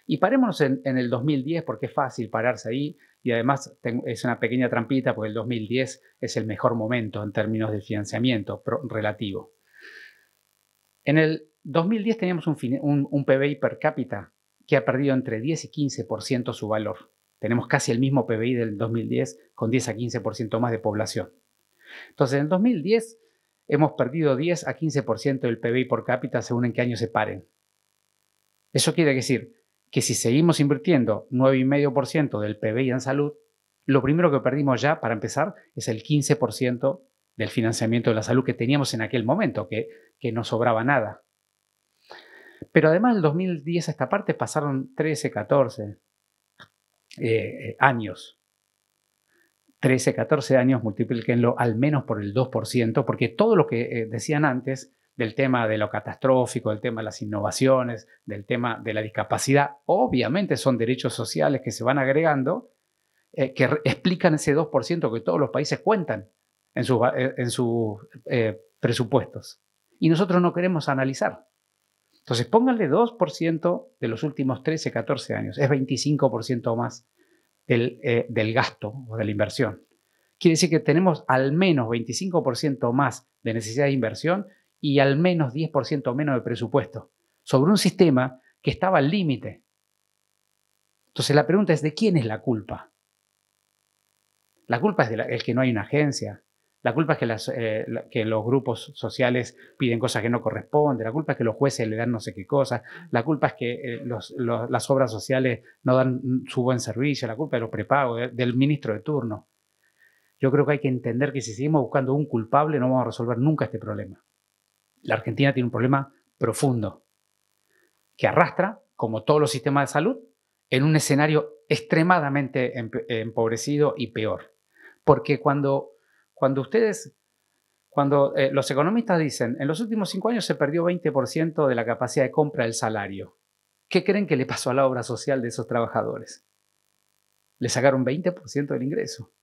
Y parémonos en el 2010 porque es fácil pararse ahí y además es una pequeña trampita porque el 2010 es el mejor momento en términos de financiamiento relativo. En el 2010 teníamos un PBI per cápita que ha perdido entre 10 y 15% su valor. Tenemos casi el mismo PBI del 2010 con 10 a 15% más de población. Entonces, en el 2010 hemos perdido 10 a 15% del PBI por cápita según en qué año se paren. Eso quiere decir que si seguimos invirtiendo 9,5% del PBI en salud, lo primero que perdimos ya, para empezar, es el 15% del financiamiento de la salud que teníamos en aquel momento, que no sobraba nada. Pero además del 2010 a esta parte pasaron 13, 14 años. 13, 14 años, multiplíquenlo al menos por el 2%, porque todo lo que decían antes del tema de lo catastrófico, del tema de las innovaciones, del tema de la discapacidad, obviamente son derechos sociales que se van agregando, que explican ese 2% que todos los países cuentan en sus presupuestos. Y nosotros no queremos analizar. Entonces, pónganle 2% de los últimos 13, 14 años. Es 25% más del gasto o de la inversión. Quiere decir que tenemos al menos 25% más de necesidad de inversión y al menos 10% menos de presupuesto sobre un sistema que estaba al límite. Entonces, la pregunta es, ¿de quién es la culpa? La culpa es del que no hay una agencia. La culpa es que los grupos sociales piden cosas que no corresponden. La culpa es que los jueces le dan no sé qué cosas. La culpa es que las obras sociales no dan su buen servicio. La culpa de los prepagos, del ministro de turno. Yo creo que hay que entender que si seguimos buscando un culpable no vamos a resolver nunca este problema. La Argentina tiene un problema profundo que arrastra, como todos los sistemas de salud, en un escenario extremadamente empobrecido y peor. Porque cuando los economistas dicen, en los últimos 5 años se perdió 20% de la capacidad de compra del salario, ¿qué creen que le pasó a la obra social de esos trabajadores? Le sacaron 20% del ingreso,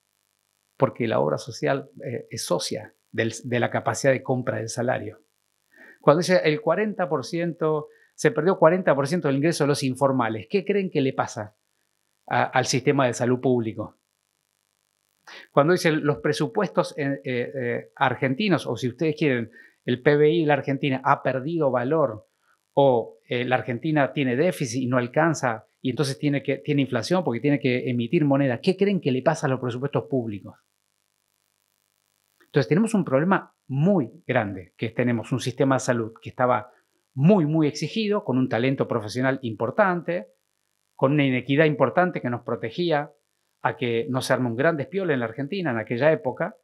porque la obra social es socia de la capacidad de compra del salario. Cuando dice el 40%, se perdió 40% del ingreso de los informales, ¿qué creen que le pasa al sistema de salud público? Cuando dicen los presupuestos argentinos, o si ustedes quieren, el PBI de la Argentina ha perdido valor, o la Argentina tiene déficit y no alcanza, y entonces tiene inflación porque tiene que emitir moneda, ¿qué creen que le pasa a los presupuestos públicos? Entonces tenemos un problema muy grande, que tenemos un sistema de salud que estaba muy, muy exigido, con un talento profesional importante, con una inequidad importante que nos protegía a que no se arme un gran despiole en la Argentina en aquella época,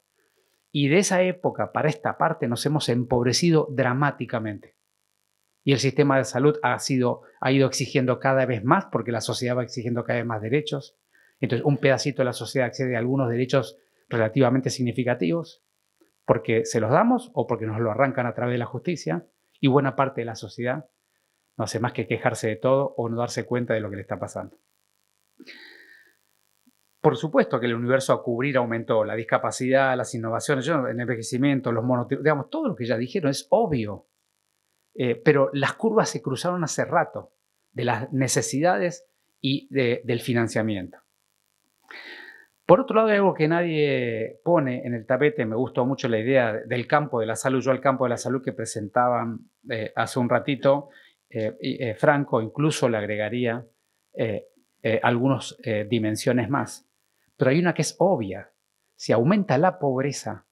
y de esa época para esta parte nos hemos empobrecido dramáticamente. Y el sistema de salud ha ido exigiendo cada vez más, porque la sociedad va exigiendo cada vez más derechos. Entonces, un pedacito de la sociedad accede a algunos derechos relativamente significativos, porque se los damos o porque nos lo arrancan a través de la justicia, y buena parte de la sociedad no hace más que quejarse de todo o no darse cuenta de lo que le está pasando. Por supuesto que el universo a cubrir aumentó, la discapacidad, las innovaciones, el envejecimiento, los monotipos, digamos, todo lo que ya dijeron es obvio, pero las curvas se cruzaron hace rato de las necesidades y del financiamiento. Por otro lado, hay algo que nadie pone en el tapete. Me gustó mucho la idea del campo de la salud. Yo al campo de la salud que presentaban hace un ratito, Franco incluso le agregaría algunas dimensiones más. Pero hay una que es obvia. Si aumenta la pobreza,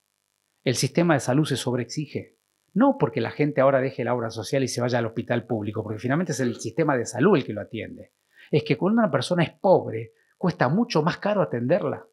el sistema de salud se sobreexige. No porque la gente ahora deje la obra social y se vaya al hospital público, porque finalmente es el sistema de salud el que lo atiende. Es que cuando una persona es pobre, cuesta mucho más caro atenderla.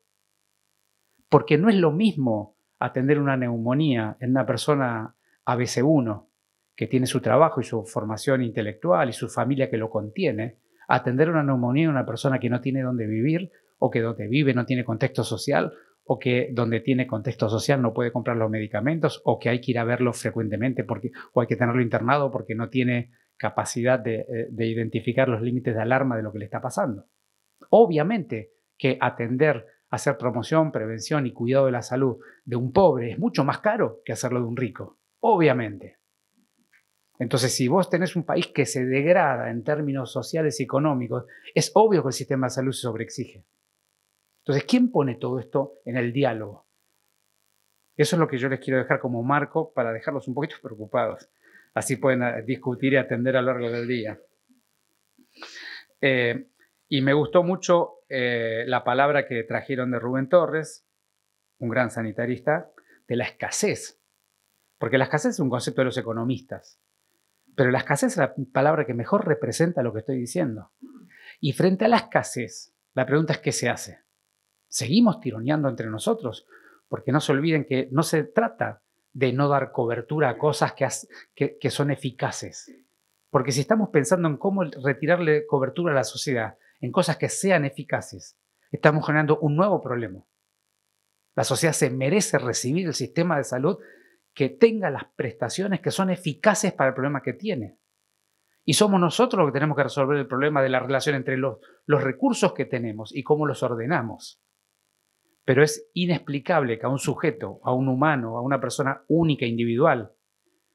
Porque no es lo mismo atender una neumonía en una persona ABC1 que tiene su trabajo y su formación intelectual y su familia que lo contiene, atender una neumonía en una persona que no tiene dónde vivir o que donde vive no tiene contexto social o que donde tiene contexto social no puede comprar los medicamentos o que hay que ir a verlo frecuentemente o hay que tenerlo internado porque no tiene capacidad de identificar los límites de alarma de lo que le está pasando. Obviamente que atender, hacer promoción, prevención y cuidado de la salud de un pobre es mucho más caro que hacerlo de un rico. Obviamente. Entonces, si vos tenés un país que se degrada en términos sociales y económicos, es obvio que el sistema de salud se sobreexige. Entonces, ¿quién pone todo esto en el diálogo? Eso es lo que yo les quiero dejar como marco para dejarlos un poquito preocupados. Así pueden discutir y atender a lo largo del día. Y me gustó mucho la palabra que trajeron de Rubén Torres, un gran sanitarista, de la escasez. Porque la escasez es un concepto de los economistas. Pero la escasez es la palabra que mejor representa lo que estoy diciendo. Y frente a la escasez, la pregunta es ¿qué se hace? ¿Seguimos tironeando entre nosotros? Porque no se olviden que no se trata de no dar cobertura a cosas que son eficaces. Porque si estamos pensando en cómo retirarle cobertura a la sociedad, en cosas que sean eficaces, estamos generando un nuevo problema. La sociedad se merece recibir el sistema de salud que tenga las prestaciones que son eficaces para el problema que tiene. Y somos nosotros los que tenemos que resolver el problema de la relación entre los recursos que tenemos y cómo los ordenamos. Pero es inexplicable que a un sujeto, a un humano, a una persona única, individual,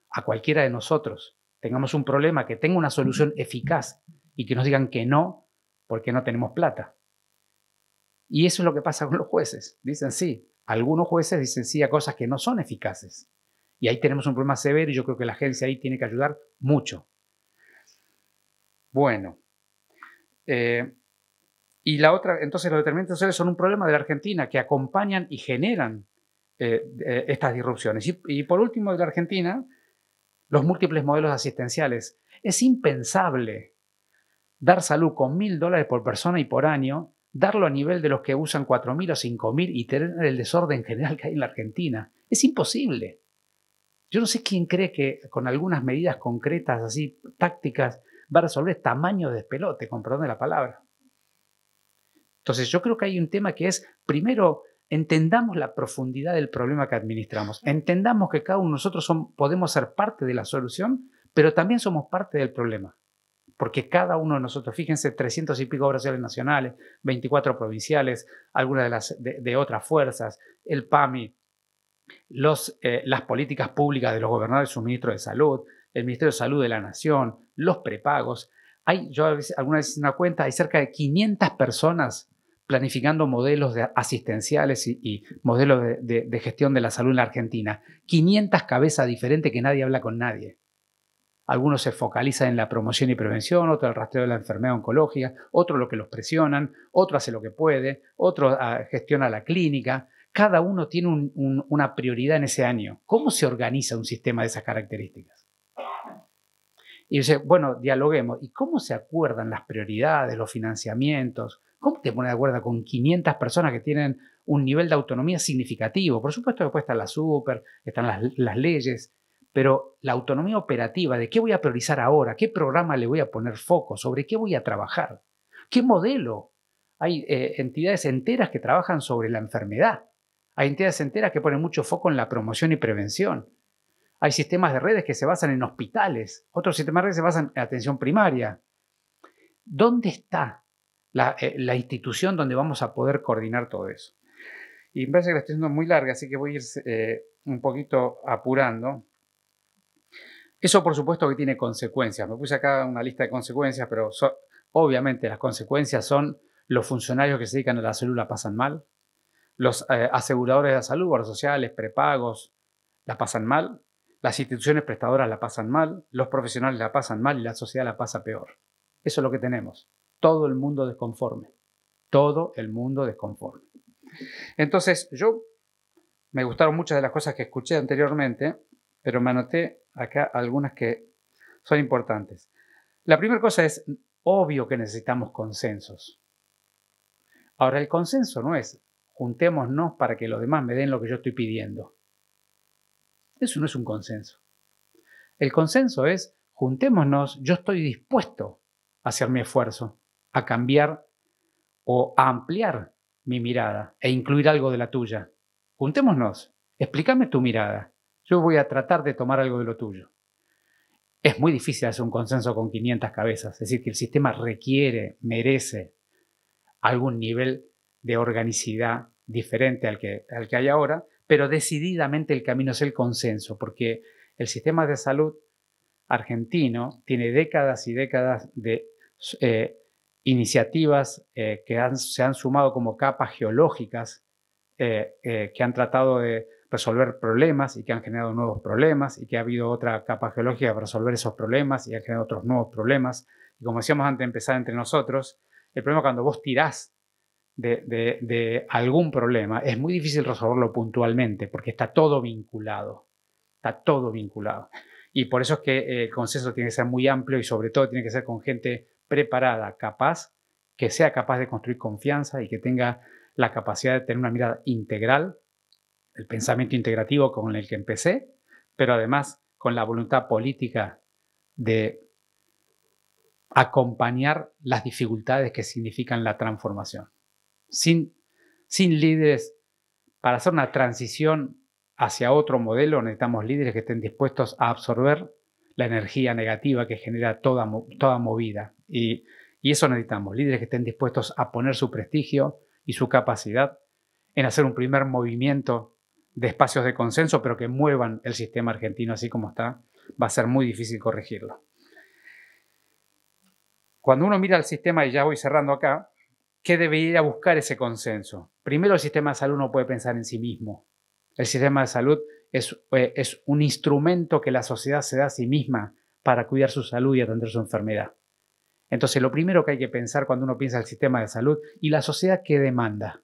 a cualquiera de nosotros, tengamos un problema que tenga una solución eficaz y que nos digan que no porque no tenemos plata. Y eso es lo que pasa con los jueces. Dicen sí. Algunos jueces dicen sí a cosas que no son eficaces. Y ahí tenemos un problema severo y yo creo que la agencia ahí tiene que ayudar mucho. Bueno. Y la otra, entonces los determinantes sociales son un problema de la Argentina que acompañan y generan estas disrupciones. Y por último, de la Argentina, los múltiples modelos asistenciales. Es impensable dar salud con $1.000 por persona y por año, darlo a nivel de los que usan 4.000 o 5.000 y tener el desorden general que hay en la Argentina. Es imposible. Yo no sé quién cree que con algunas medidas concretas, así, tácticas, va a resolver tamaño de despelote, con perdón de la palabra. Entonces yo creo que hay un tema que es, primero, entendamos la profundidad del problema que administramos. Entendamos que cada uno de nosotros podemos ser parte de la solución, pero también somos parte del problema. Porque cada uno de nosotros, fíjense, 300 y pico obras sociales nacionales, 24 provinciales, algunas de otras fuerzas, el PAMI, las políticas públicas de los gobernadores, sus ministros de salud, el Ministerio de Salud de la Nación, los prepagos. Yo alguna vez hice una cuenta, hay cerca de 500 personas planificando modelos asistenciales y modelos de gestión de la salud en la Argentina. 500 cabezas diferentes que nadie habla con nadie. Algunos se focalizan en la promoción y prevención, otro el rastreo de la enfermedad oncológica, otro lo que los presionan, otro hace lo que puede, otro gestiona la clínica. Cada uno tiene una prioridad en ese año. ¿Cómo se organiza un sistema de esas características? Y dice, bueno, dialoguemos. ¿Y cómo se acuerdan las prioridades, los financiamientos? ¿Cómo te pones de acuerdo con 500 personas que tienen un nivel de autonomía significativo? Por supuesto que después está la super, están las leyes, pero la autonomía operativa de qué voy a priorizar ahora, qué programa le voy a poner foco, sobre qué voy a trabajar, qué modelo. Hay entidades enteras que trabajan sobre la enfermedad. Hay entidades enteras que ponen mucho foco en la promoción y prevención. Hay sistemas de redes que se basan en hospitales. Otros sistemas de redes se basan en atención primaria. ¿Dónde está la institución donde vamos a poder coordinar todo eso? Y me parece que la estoy haciendo muy larga, así que voy a ir un poquito apurando. Eso, por supuesto, que tiene consecuencias. Me puse acá una lista de consecuencias, pero obviamente las consecuencias son los funcionarios que se dedican a la salud la pasan mal, los aseguradores de la salud, obras sociales, prepagos, la pasan mal, las instituciones prestadoras la pasan mal, los profesionales la pasan mal y la sociedad la pasa peor. Eso es lo que tenemos. Todo el mundo desconforme. Todo el mundo desconforme. Entonces, me gustaron muchas de las cosas que escuché anteriormente, pero me anoté acá algunas que son importantes. La primera cosa es, obvio que necesitamos consensos. Ahora, el consenso no es juntémonos para que los demás me den lo que yo estoy pidiendo. Eso no es un consenso. El consenso es, juntémonos, yo estoy dispuesto a hacer mi esfuerzo, a cambiar o a ampliar mi mirada e incluir algo de la tuya. Juntémonos, explícame tu mirada. Yo voy a tratar de tomar algo de lo tuyo. Es muy difícil hacer un consenso con 500 cabezas. Es decir, que el sistema merece algún nivel de organicidad diferente al que hay ahora, pero decididamente el camino es el consenso, porque el sistema de salud argentino tiene décadas y décadas de iniciativas que se han sumado como capas geológicas que han tratado de resolver problemas y que han generado nuevos problemas y que ha habido otra capa geológica para resolver esos problemas y ha generado otros nuevos problemas. Y como decíamos antes de empezar entre nosotros, el problema cuando vos tirás de algún problema es muy difícil resolverlo puntualmente porque está todo vinculado. Está todo vinculado. Y por eso es que el consenso tiene que ser muy amplio y sobre todo tiene que ser con gente preparada, capaz que sea capaz de construir confianza y que tenga la capacidad de tener una mirada integral, el pensamiento integrativo con el que empecé, pero además con la voluntad política de acompañar las dificultades que significan la transformación. Sin líderes, para hacer una transición hacia otro modelo, necesitamos líderes que estén dispuestos a absorber la energía negativa que genera toda movida. Y eso necesitamos, líderes que estén dispuestos a poner su prestigio y su capacidad en hacer un primer movimiento de espacios de consenso, pero que muevan el sistema argentino así como está. Va a ser muy difícil corregirlo. Cuando uno mira el sistema, y ya voy cerrando acá, ¿qué debería buscar ese consenso? Primero, el sistema de salud no puede pensar en sí mismo. El sistema de salud es un instrumento que la sociedad se da a sí misma para cuidar su salud y atender su enfermedad. Entonces, lo primero que hay que pensar cuando uno piensa en el sistema de salud, ¿y la sociedad qué demanda?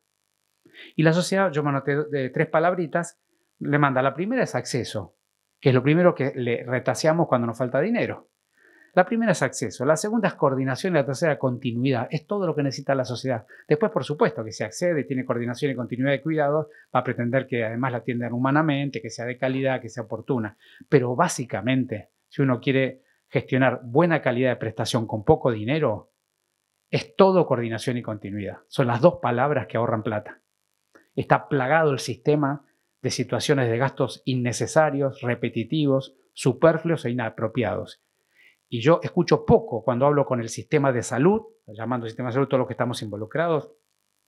Y la sociedad, yo me anoté de 3 palabritas, le manda. La primera es acceso, que es lo primero que le retaseamos cuando nos falta dinero. La primera es acceso, la segunda es coordinación y la tercera continuidad. Es todo lo que necesita la sociedad. Después, por supuesto, que se accede y tiene coordinación y continuidad de cuidados, va a pretender que además la atiendan humanamente, que sea de calidad, que sea oportuna. Pero básicamente, si uno quiere gestionar buena calidad de prestación con poco dinero, es todo coordinación y continuidad. Son las 2 palabras que ahorran plata. Está plagado el sistema de situaciones de gastos innecesarios, repetitivos, superfluos e inapropiados. Y yo escucho poco cuando hablo con el sistema de salud, llamando sistema de salud todos los que estamos involucrados,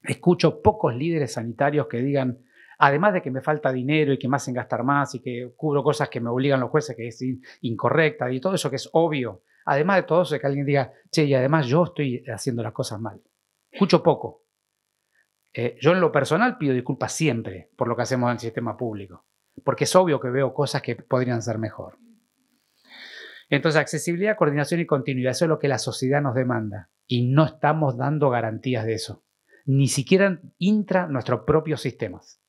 escucho pocos líderes sanitarios que digan, además de que me falta dinero y que me hacen gastar más y que cubro cosas que me obligan los jueces, que es incorrecta y todo eso que es obvio, además de todo eso, que alguien diga, che, y además yo estoy haciendo las cosas mal. Escucho poco. Yo en lo personal pido disculpas siempre por lo que hacemos en el sistema público, porque es obvio que veo cosas que podrían ser mejor. Entonces, accesibilidad, coordinación y continuidad, eso es lo que la sociedad nos demanda y no estamos dando garantías de eso, ni siquiera intra nuestros propios sistemas.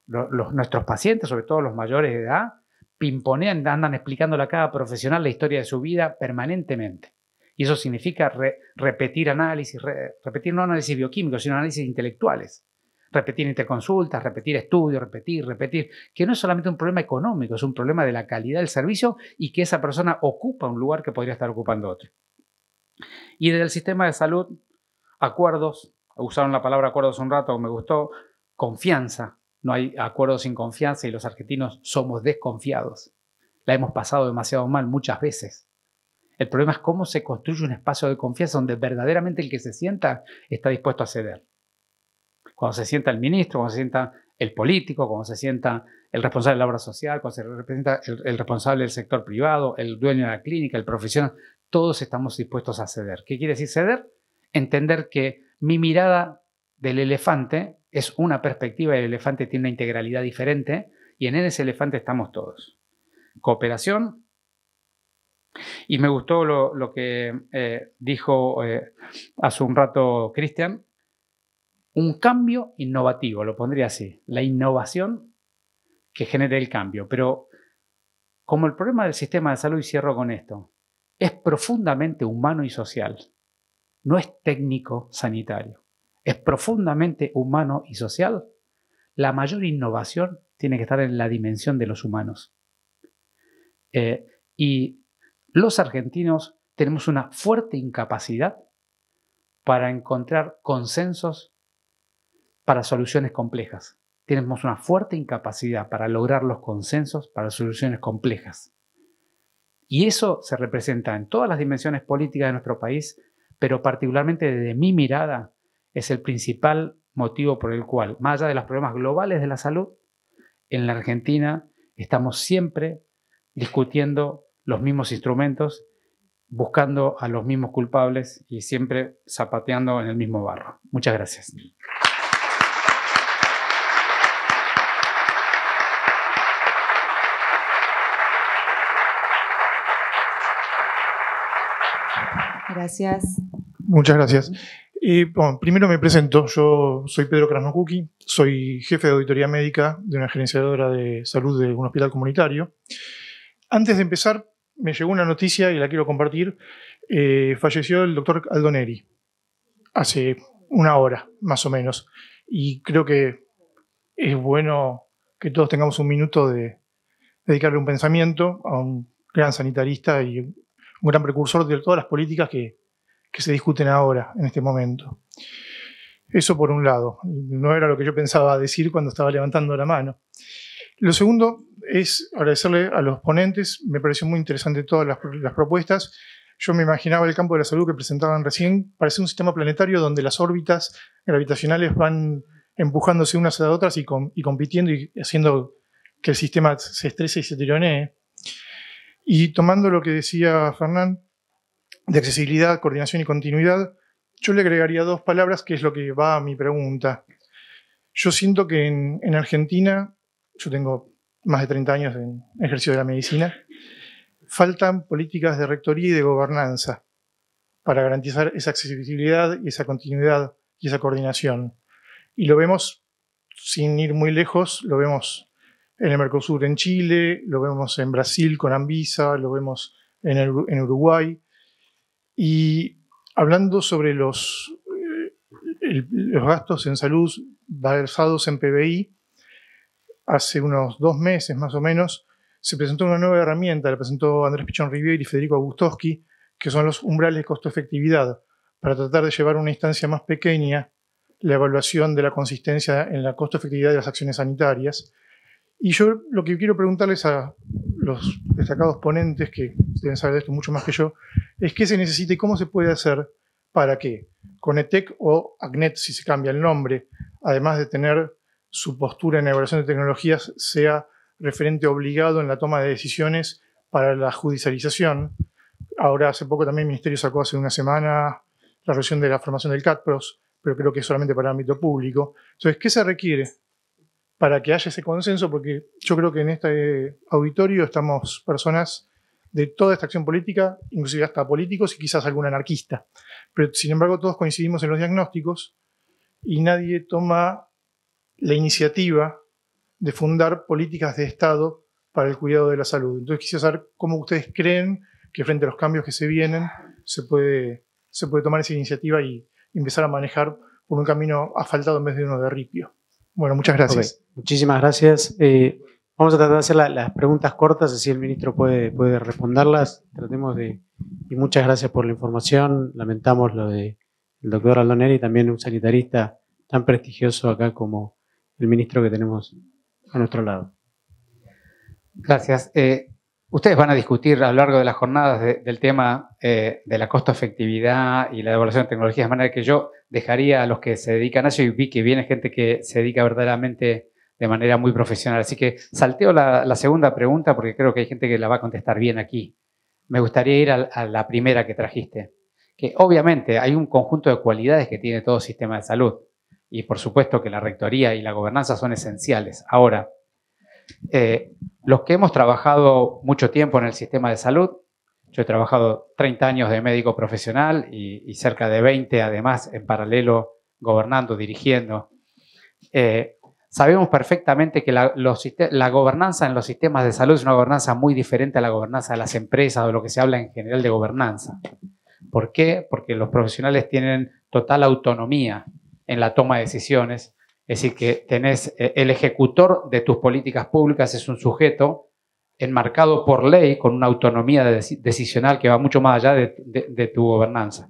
Nuestros pacientes, sobre todo los mayores de edad, pimponean, andan explicándole a cada profesional la historia de su vida permanentemente. Y eso significa repetir análisis, repetir no análisis bioquímicos, sino análisis intelectuales. Repetir interconsultas, repetir estudios, repetir, que no es solamente un problema económico, es un problema de la calidad del servicio y que esa persona ocupa un lugar que podría estar ocupando otro. Y desde el sistema de salud, acuerdos, usaron la palabra acuerdos un rato, me gustó, confianza. No hay acuerdos sin confianza y los argentinos somos desconfiados. La hemos pasado demasiado mal muchas veces. El problema es cómo se construye un espacio de confianza donde verdaderamente el que se sienta está dispuesto a ceder. Cuando se sienta el ministro, cuando se sienta el político, cuando se sienta el responsable de la obra social, cuando se representa el responsable del sector privado, el dueño de la clínica, el profesional, todos estamos dispuestos a ceder. ¿Qué quiere decir ceder? Entender que mi mirada del elefante es una perspectiva y el elefante tiene una integralidad diferente y en ese elefante estamos todos. Cooperación. Y me gustó lo que dijo hace un rato Cristian. Un cambio innovativo, lo pondría así. La innovación que genere el cambio. Pero como el problema del sistema de salud, y cierro con esto, es profundamente humano y social. No es técnico sanitario. Es profundamente humano y social. La mayor innovación tiene que estar en la dimensión de los humanos. Y los argentinos tenemos una fuerte incapacidad para encontrar consensos para soluciones complejas. Tenemos una fuerte incapacidad para lograr los consensos para soluciones complejas. Y eso se representa en todas las dimensiones políticas de nuestro país, pero particularmente desde mi mirada es el principal motivo por el cual, más allá de los problemas globales de la salud, en la Argentina estamos siempre discutiendo los mismos instrumentos, buscando a los mismos culpables y siempre zapateando en el mismo barro. Muchas gracias. Gracias. Muchas gracias. Bueno, primero me presento. Yo soy Pedro Krasnokuki, soy jefe de auditoría médica de una gerenciadora de salud de un hospital comunitario. Antes de empezar, me llegó una noticia y la quiero compartir. Falleció el doctor Aldo Neri. hace una hora, más o menos. Y creo que es bueno que todos tengamos un minuto de dedicarle un pensamiento a un gran sanitarista y un gran precursor de todas las políticas que se discuten ahora, en este momento. Eso por un lado. No era lo que yo pensaba decir cuando estaba levantando la mano. Lo segundo es agradecerle a los ponentes. Me pareció muy interesante todas las propuestas. Yo me imaginaba el campo de la salud que presentaban recién. Parece un sistema planetario donde las órbitas gravitacionales van empujándose unas a otras y compitiendo y haciendo que el sistema se estrese y se tironee. Y tomando lo que decía Fernán de accesibilidad, coordinación y continuidad, yo le agregaría dos palabras, que es lo que va a mi pregunta. Yo siento que en Argentina, yo tengo más de 30 años en ejercicio de la medicina, faltan políticas de rectoría y de gobernanza para garantizar esa accesibilidad y esa continuidad y esa coordinación. Y lo vemos, sin ir muy lejos, lo vemos en el Mercosur en Chile, lo vemos en Brasil con Anvisa, lo vemos en Uruguay. Y hablando sobre los gastos en salud basados en PBI, hace unos 2 meses más o menos, se presentó una nueva herramienta, la presentó Andrés Pichón Riviere y Federico Augustowski, que son los umbrales de costo-efectividad, para tratar de llevar a una instancia más pequeña la evaluación de la consistencia en la costo-efectividad de las acciones sanitarias. Y yo lo que quiero preguntarles a los destacados ponentes, que deben saber de esto mucho más que yo, es qué se necesita y cómo se puede hacer para que Conetec o ACNET, si se cambia el nombre, además de tener su postura en la evaluación de tecnologías, sea referente obligado en la toma de decisiones para la judicialización. Ahora, hace poco también el Ministerio sacó hace una semana la revisión de la formación del CATPROS, pero creo que es solamente para el ámbito público. Entonces, ¿qué se requiere para que haya ese consenso? Porque yo creo que en este auditorio estamos personas de toda esta acción política, inclusive hasta políticos y quizás algún anarquista. Pero, sin embargo, todos coincidimos en los diagnósticos y nadie toma la iniciativa de fundar políticas de Estado para el cuidado de la salud. Entonces, quisiera saber cómo ustedes creen que frente a los cambios que se vienen se puede tomar esa iniciativa y empezar a manejar por un camino asfaltado en vez de uno de ripio. Bueno, muchas gracias. Okay. Muchísimas gracias. Vamos a tratar de hacer las preguntas cortas, así el ministro puede responderlas. Tratemos de... Y muchas gracias por la información. Lamentamos lo del doctor Aldoneri, también un sanitarista tan prestigioso acá como el ministro que tenemos a nuestro lado. Gracias. Ustedes van a discutir a lo largo de las jornadas del tema de la costo-efectividad y la evaluación de tecnologías, de manera que yo dejaría a los que se dedican a eso, y vi que viene gente que se dedica verdaderamente de manera muy profesional. Así que salteo la segunda pregunta porque creo que hay gente que la va a contestar bien aquí. Me gustaría ir a la primera que trajiste, que obviamente hay un conjunto de cualidades que tiene todo sistema de salud y por supuesto que la rectoría y la gobernanza son esenciales. Ahora, los que hemos trabajado mucho tiempo en el sistema de salud, yo he trabajado 30 años de médico profesional y cerca de 20 además en paralelo gobernando, dirigiendo. Sabemos perfectamente que la gobernanza en los sistemas de salud es una gobernanza muy diferente a la gobernanza de las empresas o de lo que se habla en general de gobernanza. ¿Por qué? Porque los profesionales tienen total autonomía en la toma de decisiones. Es decir, que tenés el ejecutor de tus políticas públicas es un sujeto enmarcado por ley con una autonomía decisional que va mucho más allá de tu gobernanza.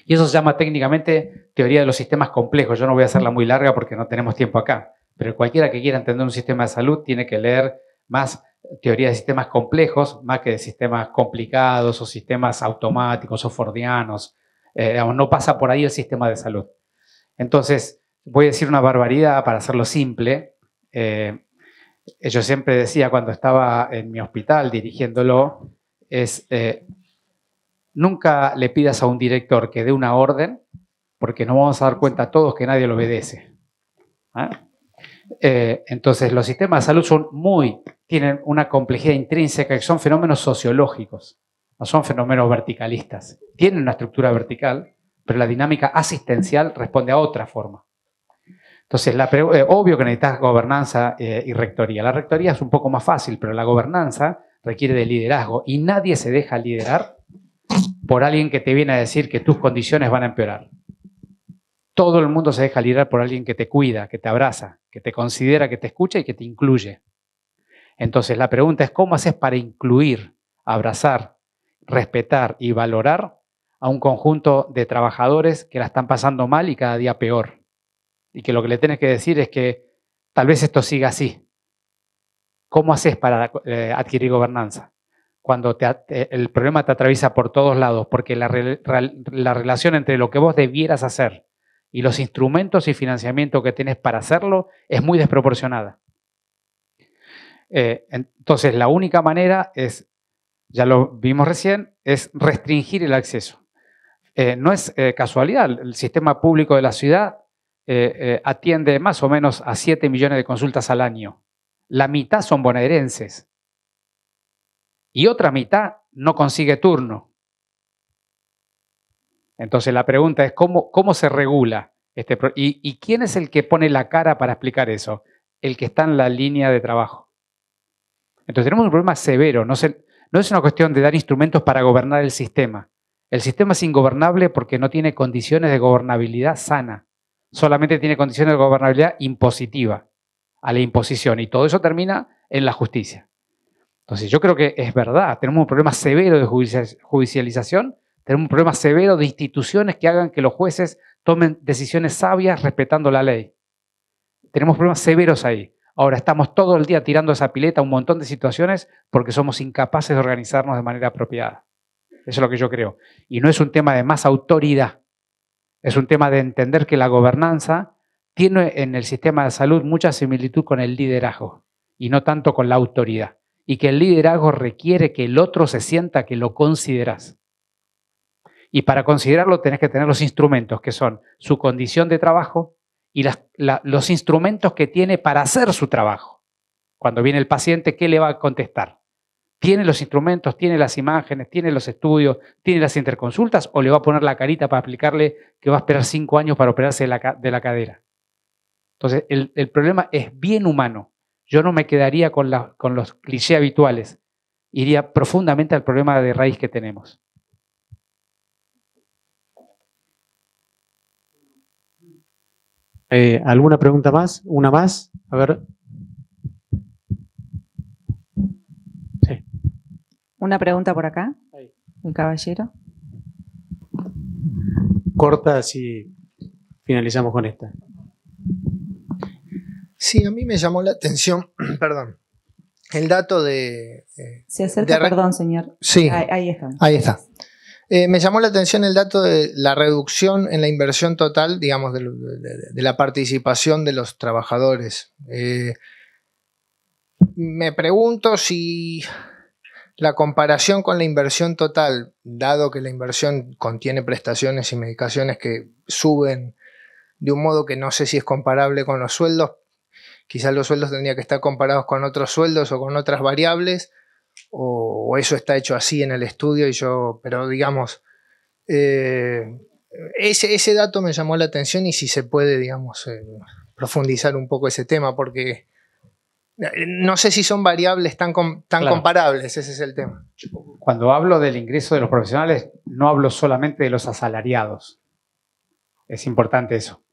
Y eso se llama técnicamente teoría de los sistemas complejos. Yo no voy a hacerla muy larga porque no tenemos tiempo acá, pero cualquiera que quiera entender un sistema de salud tiene que leer más teoría de sistemas complejos, más que de sistemas complicados o sistemas automáticos o fordianos. No pasa por ahí el sistema de salud. Entonces, voy a decir una barbaridad para hacerlo simple. Yo siempre decía cuando estaba en mi hospital dirigiéndolo, nunca le pidas a un director que dé una orden, porque nos vamos a dar cuenta todos que nadie lo obedece. Entonces, los sistemas de salud tienen una complejidad intrínseca que son fenómenos sociológicos, no son fenómenos verticalistas. Tienen una estructura vertical, pero la dinámica asistencial responde a otra forma. Entonces, obvio que necesitas gobernanza y rectoría. La rectoría es un poco más fácil, pero la gobernanza requiere de liderazgo y nadie se deja liderar por alguien que te viene a decir que tus condiciones van a empeorar. todo el mundo se deja liderar por alguien que te cuida, que te abraza, que te considera, que te escucha y que te incluye. Entonces la pregunta es, ¿cómo haces para incluir, abrazar, respetar y valorar a un conjunto de trabajadores que la están pasando mal y cada día peor? Y que lo que le tienes que decir es que tal vez esto siga así. ¿Cómo haces para adquirir gobernanza? Cuando el problema te atraviesa por todos lados, porque la relación entre lo que vos debieras hacer y los instrumentos y financiamiento que tienes para hacerlo es muy desproporcionada. Entonces, la única manera es, ya lo vimos recién, es restringir el acceso. No es casualidad, el sistema público de la ciudad atiende más o menos a 7 millones de consultas al año. La mitad son bonaerenses. Y otra mitad no consigue turno. Entonces la pregunta es, ¿cómo se regula? ¿Y quién es el que pone la cara para explicar eso? El que está en la línea de trabajo. Entonces tenemos un problema severo. No es una cuestión de dar instrumentos para gobernar el sistema. El sistema es ingobernable porque no tiene condiciones de gobernabilidad sana. Solamente tiene condiciones de gobernabilidad impositiva, a la imposición. Y todo eso termina en la justicia. Entonces yo creo que es verdad. Tenemos un problema severo de judicialización. Tenemos un problema severo de instituciones que hagan que los jueces tomen decisiones sabias respetando la ley. Tenemos problemas severos ahí. Ahora estamos todo el día tirando esa pileta a un montón de situaciones porque somos incapaces de organizarnos de manera apropiada. Eso es lo que yo creo. Y no es un tema de más autoridad. Es un tema de entender que la gobernanza tiene en el sistema de salud mucha similitud con el liderazgo y no tanto con la autoridad. Y que el liderazgo requiere que el otro se sienta que lo consideras. Y para considerarlo tenés que tener los instrumentos que son su condición de trabajo y los instrumentos que tiene para hacer su trabajo. Cuando viene el paciente, ¿qué le va a contestar? ¿Tiene los instrumentos, tiene las imágenes, tiene los estudios, tiene las interconsultas o le va a poner la carita para explicarle que va a esperar 5 años para operarse de la cadera? Entonces, el problema es bien humano. Yo no me quedaría con los clichés habituales. Iría profundamente al problema de raíz que tenemos. ¿Alguna pregunta más? ¿Una más? A ver. Sí. Una pregunta por acá. El caballero. Corta, así finalizamos con esta. Sí, a mí me llamó la atención, perdón, el dato de... Se acerca, perdón, señor. Sí, ahí está. Ahí está. Me llamó la atención el dato de la reducción en la inversión total, digamos, de la participación de los trabajadores. Me pregunto si la comparación con la inversión total, dado que la inversión contiene prestaciones y medicaciones que suben de un modo que no sé si es comparable con los sueldos, quizás los sueldos tendrían que estar comparados con otros sueldos o con otras variables, o eso está hecho así en el estudio pero digamos, ese dato me llamó la atención y si se puede, digamos, profundizar un poco ese tema, porque no sé si son variables tan claro, comparables, ese es el tema. Cuando hablo del ingreso de los profesionales, no hablo solamente de los asalariados. Es importante eso.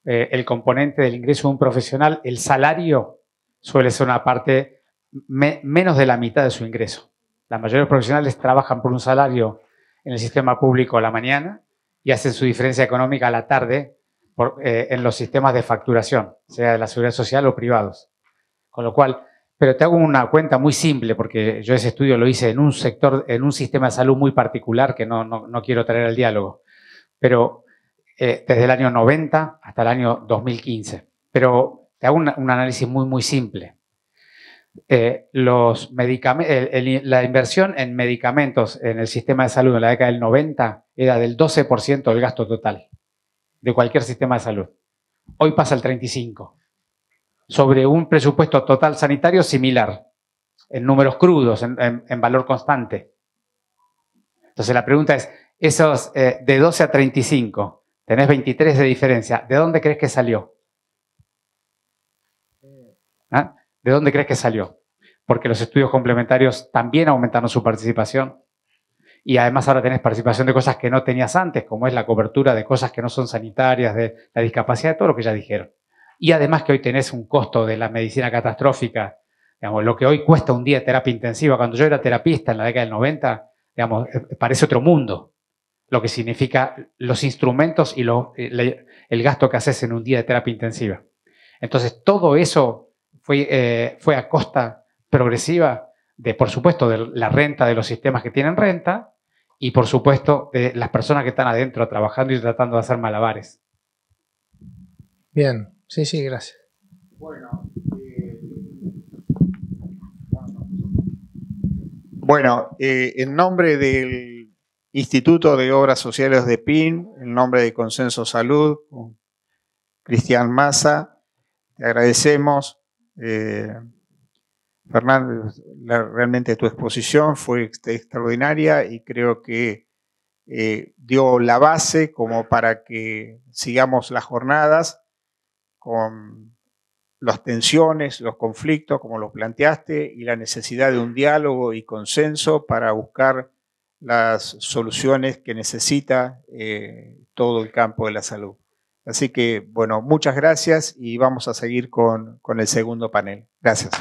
El componente del ingreso de un profesional, el salario, suele ser una parte menos de la mitad de su ingreso. La mayoría de los profesionales trabajan por un salario en el sistema público a la mañana y hacen su diferencia económica a la tarde en los sistemas de facturación, sea de la seguridad social o privados. Con lo cual, pero te hago una cuenta muy simple, porque yo ese estudio lo hice en un sector, en un sistema de salud muy particular que no quiero traer al diálogo, pero desde el año 90 hasta el año 2015. Pero te hago un análisis muy simple. La inversión en medicamentos en el sistema de salud en la década del 90 era del 12% del gasto total de cualquier sistema de salud. Hoy pasa al 35%, sobre un presupuesto total sanitario similar, en números crudos, en valor constante. Entonces la pregunta es, esos de 12 a 35, tenés 23 de diferencia, ¿de dónde crees que salió? ¿Ah? ¿De dónde crees que salió? Porque los estudios complementarios también aumentaron su participación y además ahora tenés participación de cosas que no tenías antes, como es la cobertura de cosas que no son sanitarias, de la discapacidad, de todo lo que ya dijeron. Y además que hoy tenés un costo de la medicina catastrófica, digamos, lo que hoy cuesta un día de terapia intensiva. Cuando yo era terapista en la década del 90, digamos, parece otro mundo, lo que significa los instrumentos y el gasto que haces en un día de terapia intensiva. Entonces, todo eso fue a costa progresiva de, por supuesto, de la renta de los sistemas que tienen renta y, por supuesto, de las personas que están adentro trabajando y tratando de hacer malabares. Bien, sí, gracias. Bueno, en nombre del Instituto de Obras Sociales de PIN, en nombre de Consenso Salud, con Cristian Massa, te agradecemos. Fernando, realmente tu exposición fue extraordinaria y creo que dio la base como para que sigamos las jornadas con las tensiones, los conflictos, como los planteaste, y la necesidad de un diálogo y consenso para buscar las soluciones que necesita todo el campo de la salud. Así que, bueno, muchas gracias y vamos a seguir con el segundo panel. Gracias.